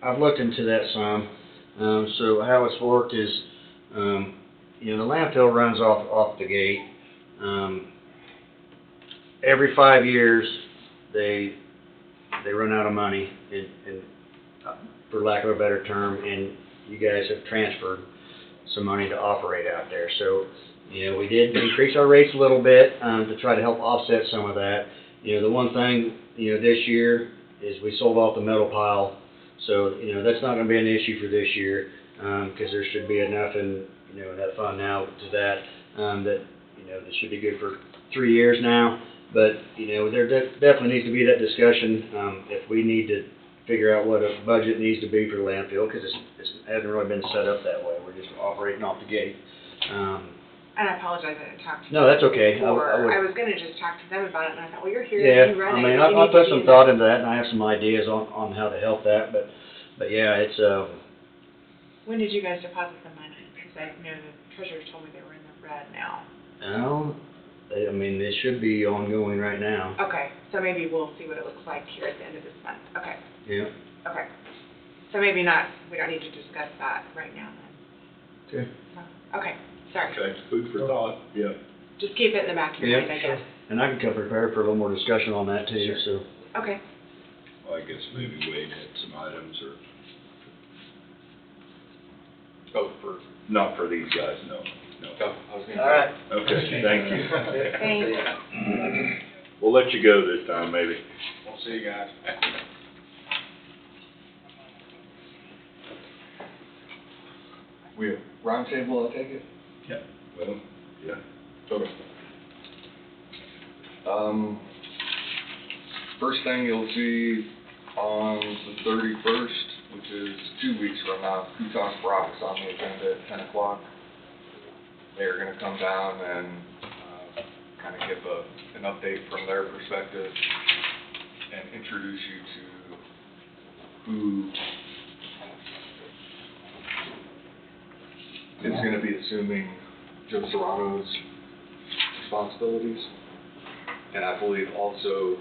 H: I've looked into that some. So how it's worked is, the landfill runs off the gate. Every 5 years, they run out of money, and for lack of a better term, and you guys have transferred some money to operate out there. So, we did increase our rates a little bit, to try to help offset some of that. The one thing, this year is we sold off the metal pile, so, that's not gonna be an issue for this year, cause there should be enough in, that fund now to that, that should be good for 3 years now. But, there definitely needs to be that discussion, if we need to figure out what a budget needs to be for the landfill, because it hasn't really been set up that way. We're just operating off the gate.
D: And I apologize, I didn't talk to you.
H: No, that's okay.
D: Before.
H: I would-
D: I was gonna just talk to them about it, and I thought, well, you're here,
H: Yeah,
D: you run
H: I
D: it,
H: mean,
D: you
H: I
D: need to
H: put
D: be
H: some
D: in
H: thought
D: that.
H: into that, and I have some ideas on how to help that, but yeah, it's,
D: When did you guys deposit the money? Because I know the treasurer told me they were in the red now.
H: I mean, it should be ongoing right now.
D: Okay, so maybe we'll see what it looks like here at the end of this month. Okay,
H: Yeah.
D: okay. So maybe not, we don't need to discuss that right now then.
H: Okay.
D: Okay, sorry.
A: Okay, food for thought, yeah.
D: Just keep it in the back of your
H: Yeah,
D: mind, I guess.
H: And I can come prepared for a little more discussion on that too, so.
D: Okay.
A: Well, I guess maybe Wade had some items, or, not for these guys, no.
H: All right.
A: Okay, thank you.
D: Thanks.
A: We'll let you go this time, maybe.
G: We'll see you guys.
E: We have roundtable, I take it?
A: Well, yeah.
E: Okay. First thing you'll see on the 31st, which is 2 weeks from now, Kutas Rocks on the agenda at 10 o'clock. They're gonna come down and, kind of give an update from their perspective and introduce you to who is gonna be assuming Joe Serrano's responsibilities. And I believe also,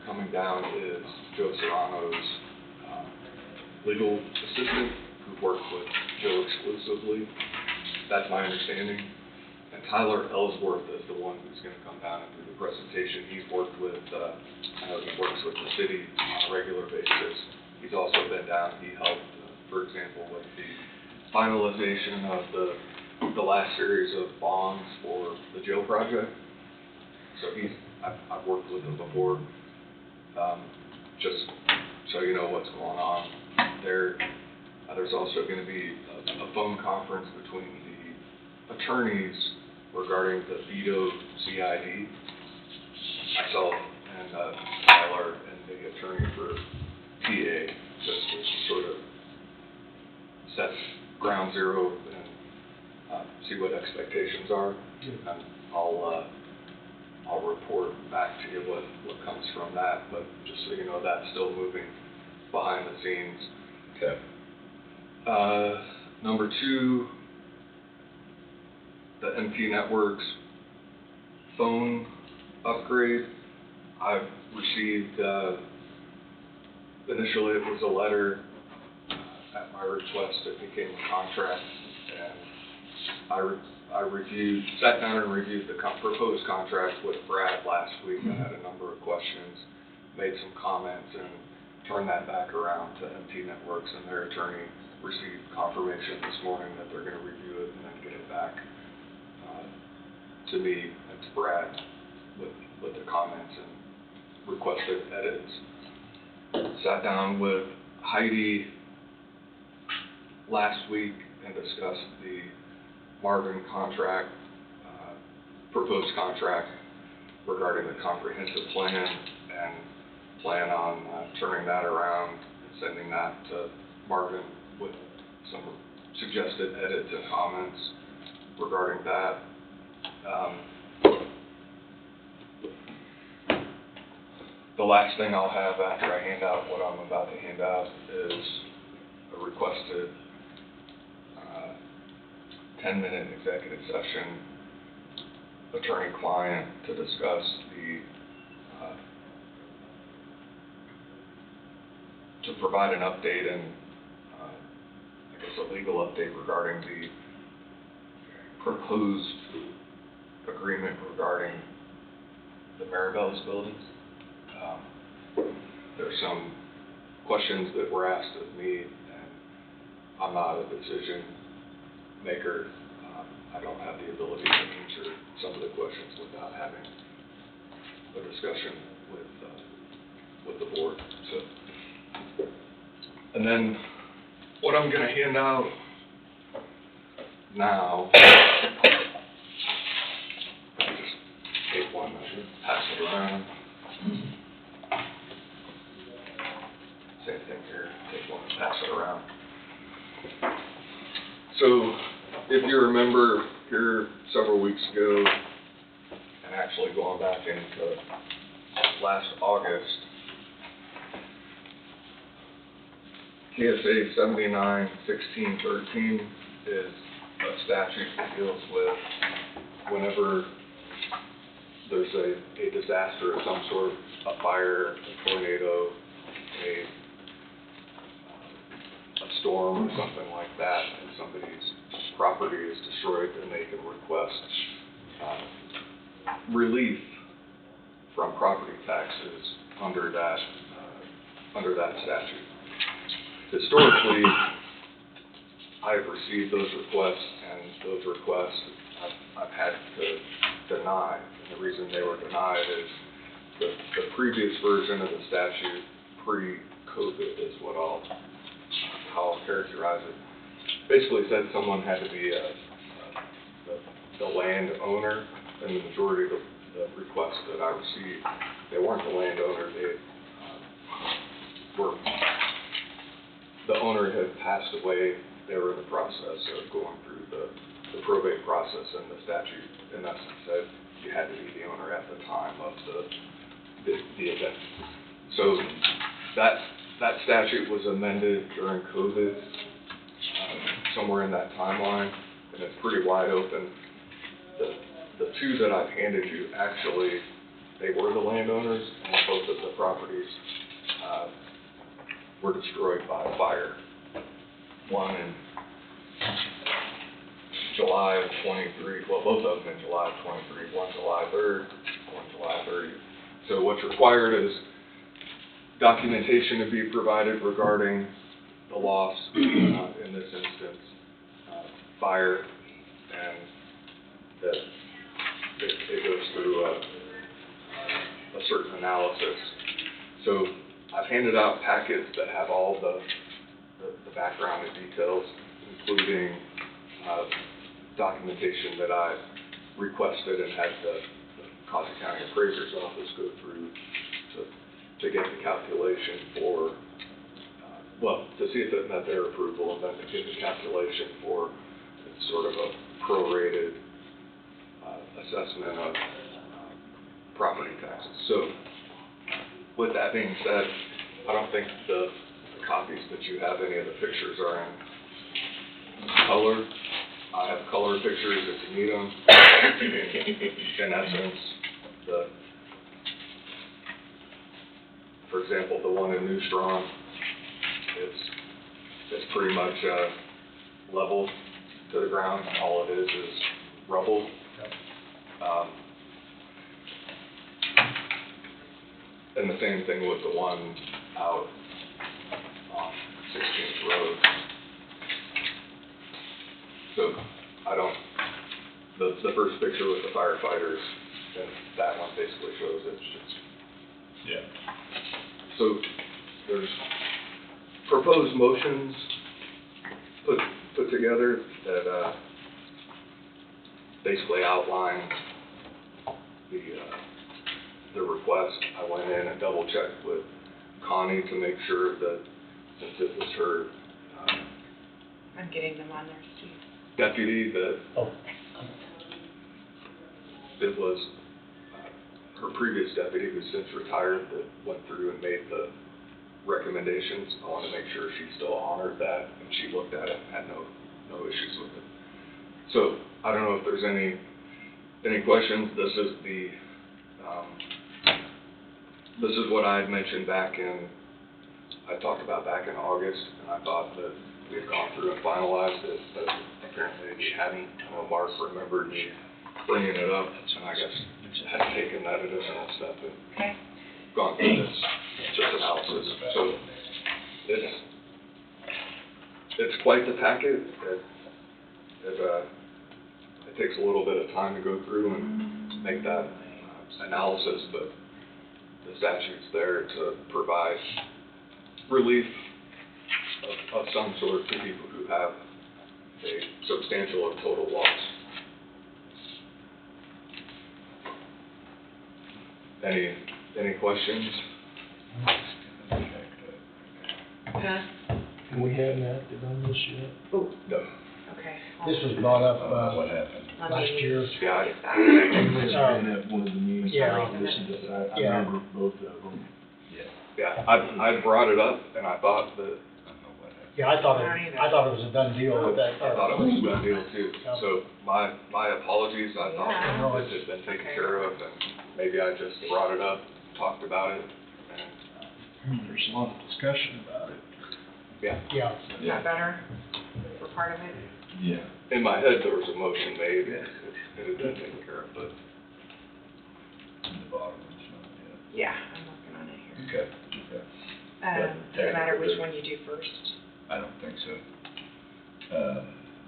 E: coming down is Joe Serrano's,
J: legal assistant who worked with Joe exclusively. That's my understanding. And Tyler Ellsworth is the one who's gonna come down and do the presentation. He's worked with, I know he works with the city on a regular basis. He's also been down, he helped, for example, with the finalization of the last series of bonds for the jail project. So I've worked with him before. Just so you know what's going on. There's also gonna be a phone conference between the attorneys regarding the veto CID. Myself and Tyler and the attorney for TA, just to sort of set ground zero and see what expectations are. And I'll report back to you what comes from that, but just so you know, that's still moving behind the scenes.
A: Okay.
J: Number two, the MP Networks phone upgrade. I've received, initially it was a letter at my request, it became a contract, and I sat down and reviewed the proposed contract with Brad last week. I had a number of questions, made some comments, and turned that back around to MP Networks, and their attorney received confirmation this morning that they're gonna review it and then get it back to me and to Brad with the comments and requested edits. Sat down with Heidi last week and discussed the Marvin contract, proposed contract regarding the comprehensive plan, and plan on turning that around and sending that to Marvin with some suggested edits and comments regarding that. The last thing I'll have after I hand out what I'm about to hand out is a requested 10-minute executive session, attorney-client, to discuss to provide an update and I guess a legal update regarding the proposed agreement regarding the Maribel's buildings. There's some questions that were asked of me, and I'm not a decision maker. I don't have the ability to answer some of the questions without having a discussion with the board. So, and then what I'm going to hand out now, just take one and pass it around. Same thing here, take one and pass it around. So, if you remember here several weeks ago, and actually going back into last August, KSA 79-1613 is a statute that deals with whenever there's a disaster of some sort, a fire, a tornado, a storm or something like that, and somebody's property is destroyed, then they can request relief from property taxes under that statute. Historically, I've received those requests, and those requests I've had to deny. And the reason they were denied is the previous version of the statute, pre-COVID, is how I'll characterize it. Basically said someone had to be the landowner, and the majority of the requests that I received, they weren't the landowner, they were, the owner had passed away, they were in the process of going through the probate process, and the statute in essence said you had to be the owner at the time of the event. So that statute was amended during COVID, somewhere in that timeline, and it's pretty wide open. The two that I've handed you, actually, they were the landowners, and both of the properties were destroyed by fire. One in July of '23, well, both of them in July of '23, one July 3rd, one July 30th. So what's required is documentation to be provided regarding the loss, in this instance, fire, and that it goes through a certain analysis. So I've handed out packets that have all the background and details, including documentation that I requested and had the Coffee County Appraiser's Office go through to get the calculation for, to see if it met their approval, and then to get the calculation for sort of a prorated assessment of property taxes. So with that being said, I don't think the copies that you have, any of the pictures are in color. I have color pictures if you need them. In essence, for example, the one in New Strong, it's pretty much level to the ground. All it is rubble. And the same thing with the one out on 16th Road. So the first picture with the firefighters, and that one basically shows it.
A: Yeah.
J: So there's proposed motions put together that basically outline the request. I went in and double checked with Connie to make sure that since it was her
D: I'm getting them on there, Steve.
J: deputy, that
B: Oh.
J: it was her previous deputy who's since retired that went through and made the recommendations. I want to make sure she still honored that, and she looked at it and had no issues with it. So I don't know if there's any questions. This is what I had mentioned I talked about back in August, and I thought that we had gone through and finalized it, but apparently we hadn't. Mark remembered me bringing it up, and I guess had taken that additional step and gone through this just analysis. So it's quite the packet. It takes a little bit of time to go through and make that analysis, but the statute's there to provide relief of some sort to people who have a substantial or total loss. Any questions?
D: Huh?
F: And we haven't acted on this yet?
D: Oh,
J: No.
D: okay.
B: This was brought up,
A: What happened?
B: last year.
J: Yeah,
F: It must have been at one of the meetings.
B: Yeah.
F: I listened to that. I
B: Yeah.
F: remember both of them.
J: yeah, I brought it up, and I thought that,
B: Yeah, I thought it was a done deal with that.
J: I thought it was a good deal too.
B: Yeah.
J: So my apologies, I thought
D: Yeah.
J: this had been taken care of, and maybe I just brought it up, talked about it, and,
C: There's a lot of discussion about it.
J: yeah.
B: Yeah.
D: Is that better for part of it?
A: Yeah.
J: In my head, there was a motion made, and it had been taken care of, but
A: The bottom one's not
D: Yeah, I'm working on it here.
A: yet. Okay.
D: Does it matter which one you do first?
A: I don't think so.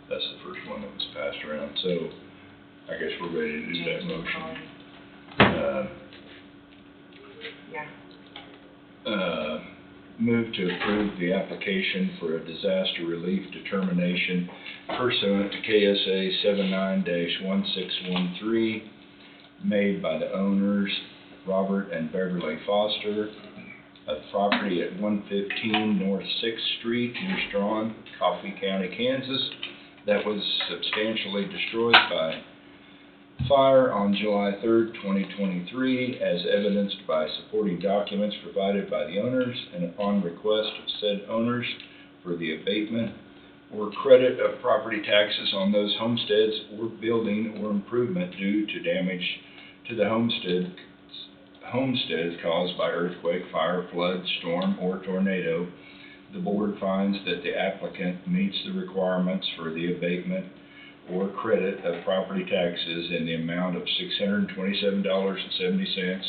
A: That's the first one that was passed around, so I guess we're ready to do that
D: James and
A: motion.
D: Colin. Yeah.
A: Move to approve the application for a disaster relief determination pursuant to KSA 79-1613, made by the owners, Robert and Beverly Foster, of property at 115 North 6th Street, New Strawn, Coffee County, Kansas, that was substantially destroyed by fire on July 3rd, 2023, as evidenced by supporting documents provided by the owners, and upon request of said owners for the abatement or credit of property taxes on those homesteads or building or improvement due to damage to the homesteads caused by earthquake, fire, flood, storm, or tornado the board finds that the applicant meets the requirements for the abatement or credit of property taxes in the amount of $627.70,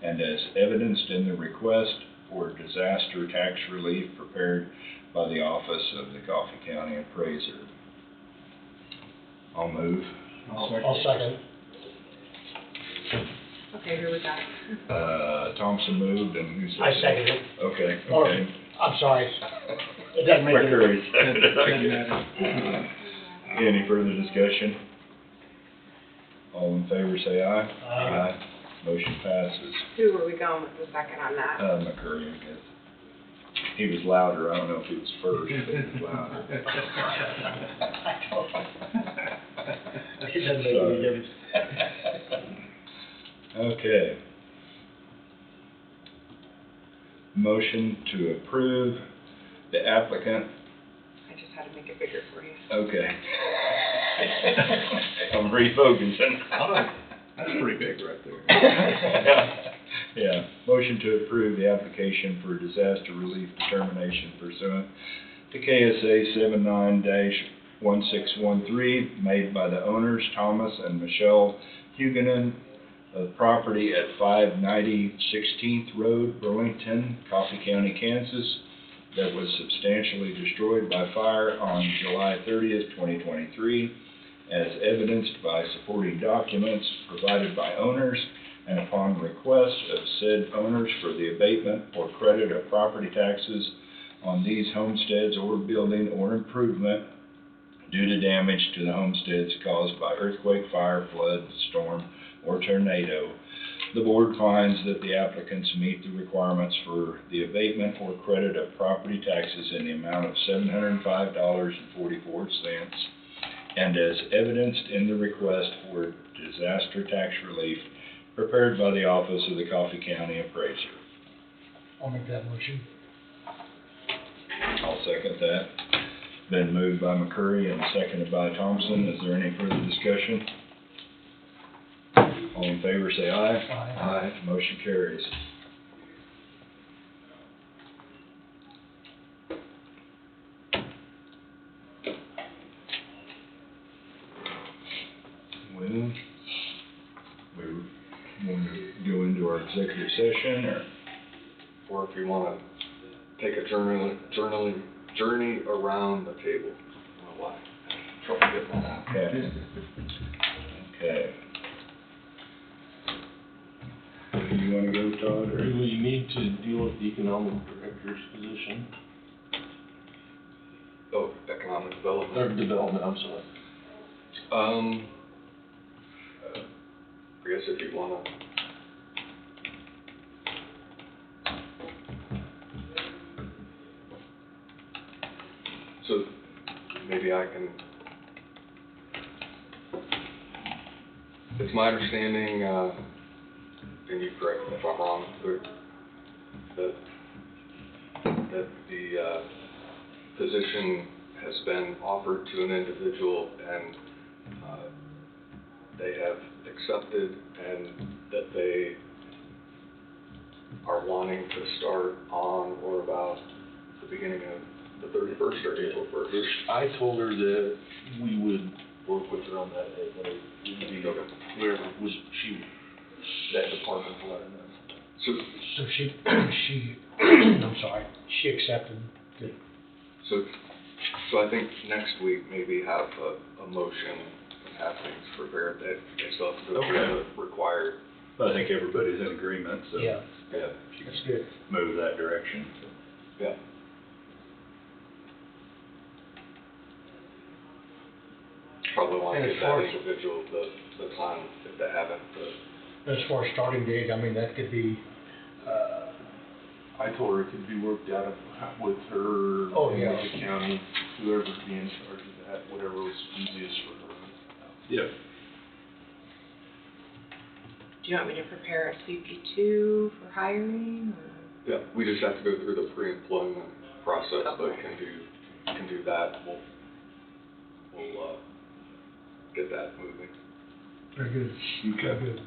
A: and as evidenced in the request for disaster tax relief prepared by the Office of the Coffee County Appraiser. I'll move.
B: I'll second.
D: Okay, who was that?
A: Thompson moved, and who seconded?
B: I seconded it.
A: Okay,
B: Or,
A: okay.
B: I'm sorry. It doesn't make any
A: McCurry
C: Doesn't
A: seconded.
C: matter.
A: Any further discussion? All in favor, say aye.
B: Aye.
A: Motion passes.
D: Who were we going with the second on that?
A: McCurry, I guess. He was louder, I don't know if he was first, but he was louder.
B: It doesn't make any difference.
A: Okay. Motion to approve the applicant,
D: I just had to make it bigger for you.
A: okay. I'm refocusing.
C: That's pretty big right there.
A: Yeah, motion to approve the application for disaster relief determination pursuant to KSA 79-1613 made by the owners, Thomas and Michelle Huguenin, of property at 590 16th Road, Burlington, Coffee County, Kansas, that was substantially destroyed by fire on July 30th, 2023, as evidenced by supporting documents provided by owners and upon request of said owners for the abatement or credit of property taxes on these homesteads or building or improvement due to damage to the homesteads caused by earthquake, fire, flood, storm, or tornado. The board finds that the applicants meet the requirements for the abatement or credit of property taxes in the amount of $705.44, and as evidenced in the request for disaster tax relief prepared by the Office of the Coffee County Appraiser.
B: I'll make that motion.
A: I'll second that. Been moved by McCurry and seconded by Thompson. Is there any further discussion? All in favor, say aye.
B: Aye.
A: Motion carries. Well, we want to go into our executive session,
J: Or if you wanna take a journey around the table. I don't know why. Trouble getting that out.
A: okay. Okay. Do you want to go, Todd, or?
F: Do we need to deal with the economic director's position?
J: Oh, economic development.
F: Or development, I'm sorry.
J: I guess if you wanna. So, maybe I can. It's my understanding, and you correct me if I'm wrong, that the, position has been offered to an individual and, they have accepted and that they are wanting to start on or about the beginning of the 31st or April 1st.
F: I told her that we would work with her on that, that it would be whoever was, that department will let her know.
J: So,
B: So she, I'm sorry, she accepted the,
J: so I think next week maybe have a motion and have things prepared that they still have to go through the required.
A: I think everybody's in agreement, so.
B: yeah,
J: Yeah.
B: that's good.
A: Move that direction.
J: Yeah. Probably want
B: And
J: to
B: as
J: give
B: far
J: that
B: as-
J: individual the time if they haven't,
B: As far as starting date, I mean, that could be,
F: I told her it could be worked out with her
B: Oh,
F: and
B: yeah.
F: with the county, whoever's being in charge of that, whatever was easiest for her.
A: Yep.
D: Do you want me to prepare a CP2 for hiring, or?
J: yeah, we just have to go through the pre-employment process, but can do that. We'll get that moving.
B: very good.
A: Okay.
B: Good.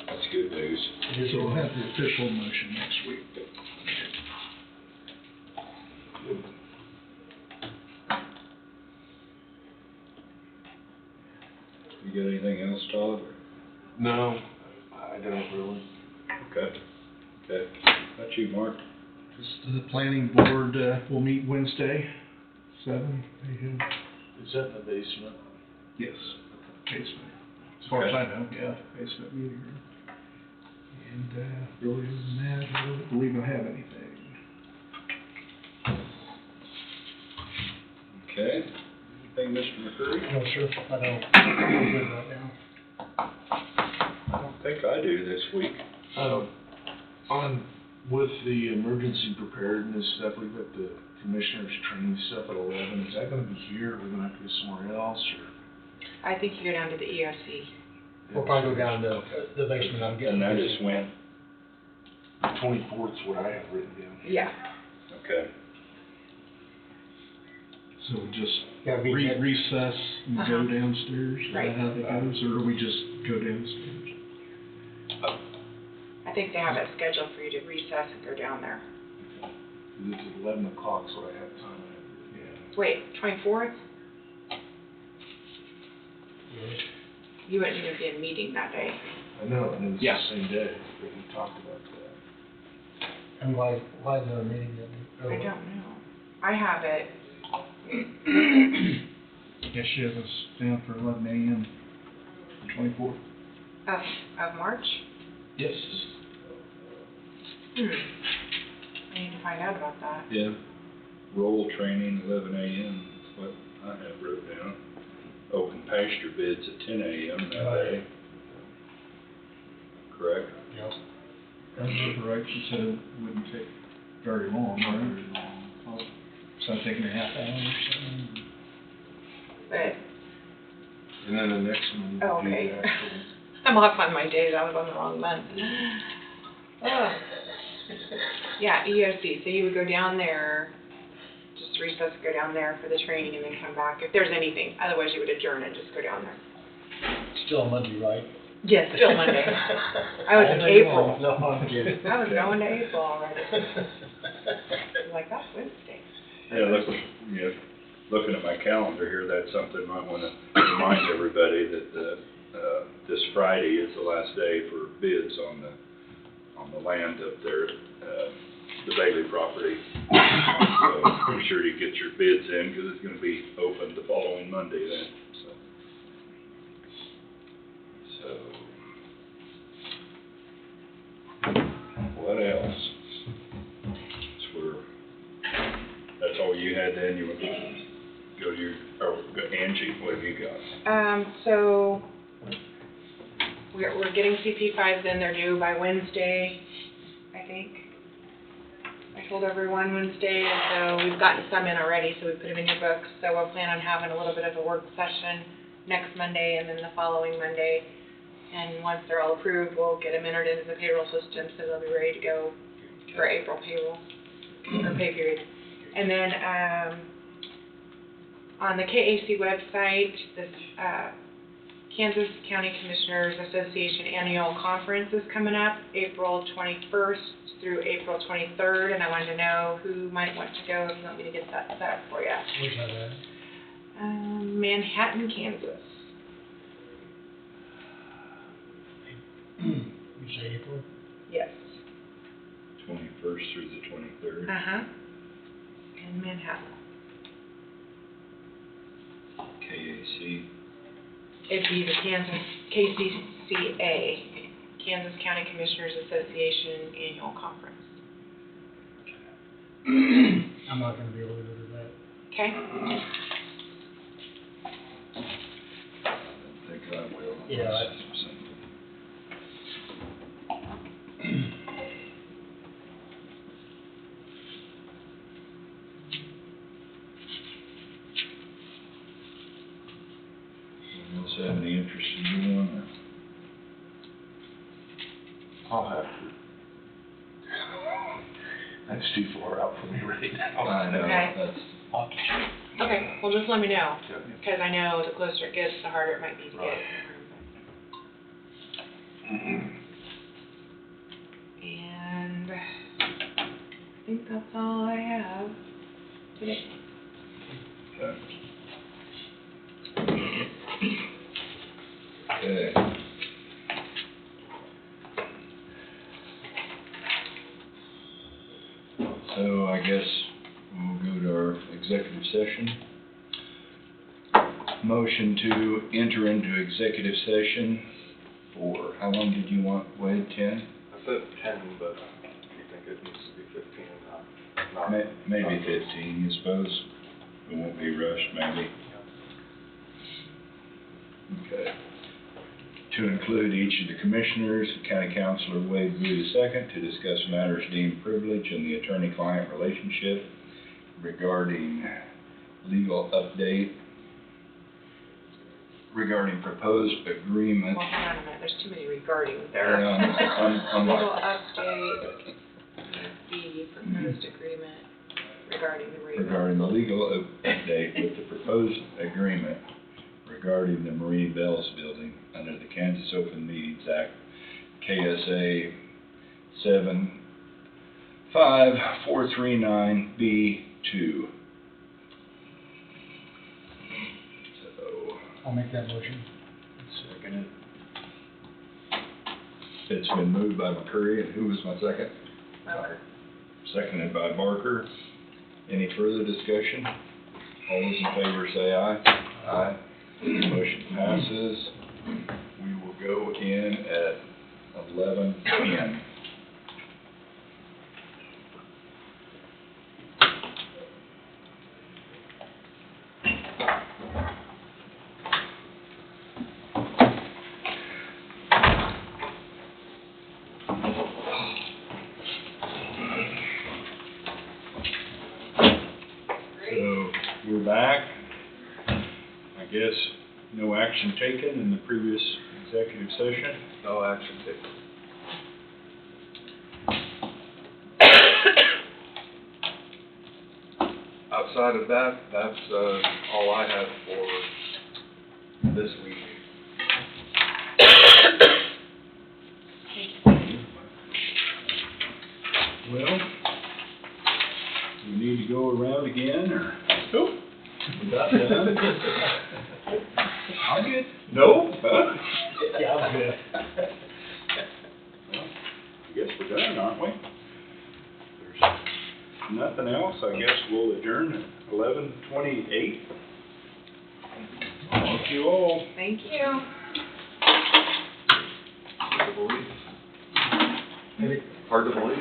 A: That's good news.
B: It is
C: So we'll
B: good.
C: have the official motion next week.
A: You got anything else, Todd?
F: No, I don't really.
A: Okay. Okay. How about you, Mark?
C: Just the planning board, will meet Wednesday, 7 a.m.
F: Is that in the basement?
C: Yes, basement. As far as I know, yeah, basement meeting room. And, really other than that, I don't believe I have anything.
A: Okay. Anything, Mr. McCurry?
B: No, sir, I don't, I'm good right now.
A: I don't think I do this week.
F: With the emergency preparedness stuff, we've got the commissioners training stuff at 11. Is that gonna be here, or we're gonna have to go somewhere else, or?
D: I think you go down to the EOC.
B: We'll probably go down to the basement, I'm getting.
A: And that is when?
F: The 24th is what I have written down.
D: Yeah.
A: Okay.
C: So just
B: Yeah, we get-
C: recess and go
D: Uh-huh.
C: downstairs, is
D: Right.
C: that how that goes, or do we just go downstairs?
D: I think they have it scheduled for you to recess and go down there.
F: This is 11 o'clock, so I have time. Yeah.
D: Wait, 24th?
B: Yes.
D: You wouldn't even be in meeting that day.
F: I know, and it's
C: Yeah.
F: the same day that we talked about that.
B: And why is there a meeting that?
D: I don't know. I have it.
C: Guess she has us down for 11 a.m. 24th.
D: Of March?
C: Yes.
D: I need to find out about that.
A: Yeah. Roll training, 11 a.m. That's what I have wrote down. Open pasture bids at 10 a.m. that day. Correct?
B: Yep.
C: That's right, she said it wouldn't take very long, right? Oh, so taking a half hour or something?
D: But,
F: And then the next one,
D: Oh,
F: we'll do
D: okay.
F: the actual.
D: I'm off on my days, I was on the wrong month. Ugh. Yeah, EOC, so you would go down there, just recess, go down there for the training and then come back, if there's anything, otherwise you would adjourn and just go down there.
B: Still Monday, right?
D: Yes, still Monday. I was in
B: All day
D: April.
B: long. No, I'm kidding.
D: I was going to April already. I'm like, that's Wednesday.
A: Yeah, looking at my calendar here, that's something I wanna remind everybody that, this Friday is the last day for bids on the land up there, the Bailey property. So be sure you get your bids in, cause it's gonna be open the following Monday then, so. What else? That's all you had then, you would go to your, or go Angie, what have you got?
D: So, we're getting CP5s in, they're due by Wednesday, I think. I told everyone Wednesday, and so we've gotten some in already, so we put them in your books. So we'll plan on having a little bit of a work session next Monday and then the following Monday. And once they're all approved, we'll get them entered into the payroll system, so they'll be ready to go for April payroll, or pay period. And then, on the KAC website, this, Kansas County Commissioners Association Annual Conference is coming up, April 21st through April 23rd, and I wanted to know who might want to go, if you want me to get that set up for you.
B: Where's that at?
D: Manhattan, Kansas.
B: You say April?
D: Yes.
A: 21st through the 23rd.
D: Uh-huh. In Manhattan.
A: KAC.
D: It'd be the Kansas, KCCA, Kansas County Commissioners Association Annual Conference.
B: I'm not gonna be able to go to that.
D: Okay?
A: I think I will.
B: Yeah,
A: Anyone else have any interest in doing one?
F: I'll have to. That's too far out for me right now.
A: I know,
D: Okay.
A: that's,
B: I'll have to check.
D: Okay, well, just let me know,
F: Yeah.
D: because I know the closer it gets, the harder it might be to get. And I think that's all I have today.
A: okay. for executive session. Motion to enter into executive session for, how long did you want, Wade, 10?
J: I said 10, but if you think it needs to be 15, not.
A: Maybe 15, you suppose? We won't be rushed, maybe. Okay. To include each of the commissioners, County Councilor Wade Booth II, to discuss matters deemed privileged in the attorney-client relationship regarding legal update, regarding proposed agreement.
D: Well, hang on a minute, there's too many regarding there.
A: I'm
D: Legal
A: like,
D: update, the proposed agreement regarding the marina.
A: regarding the legal update with the proposed agreement regarding the Marina Bells building under the Kansas Open Meetings Act, KSA 75439B2. So,
B: I'll make that motion.
A: seconded. It's been moved by McCurry, and who was my second?
D: Barker.
A: Seconded by Barker. Any further discussion? All those in favor say aye. Aye. Motion passes. We will go in at 11:10. So, we're back. I guess no action taken in the previous executive session.
J: No action taken. Outside of that, that's all I have for this week.
A: Well, we need to go around again, or? Nope. We got done? I'm good. No? Huh?
B: Yeah, I'm good.
A: Well, I guess we're done, aren't we? There's nothing else, I guess we'll adjourn at 11:28. Thank you all.
D: Thank you.
J: Hard to believe. Hard to believe.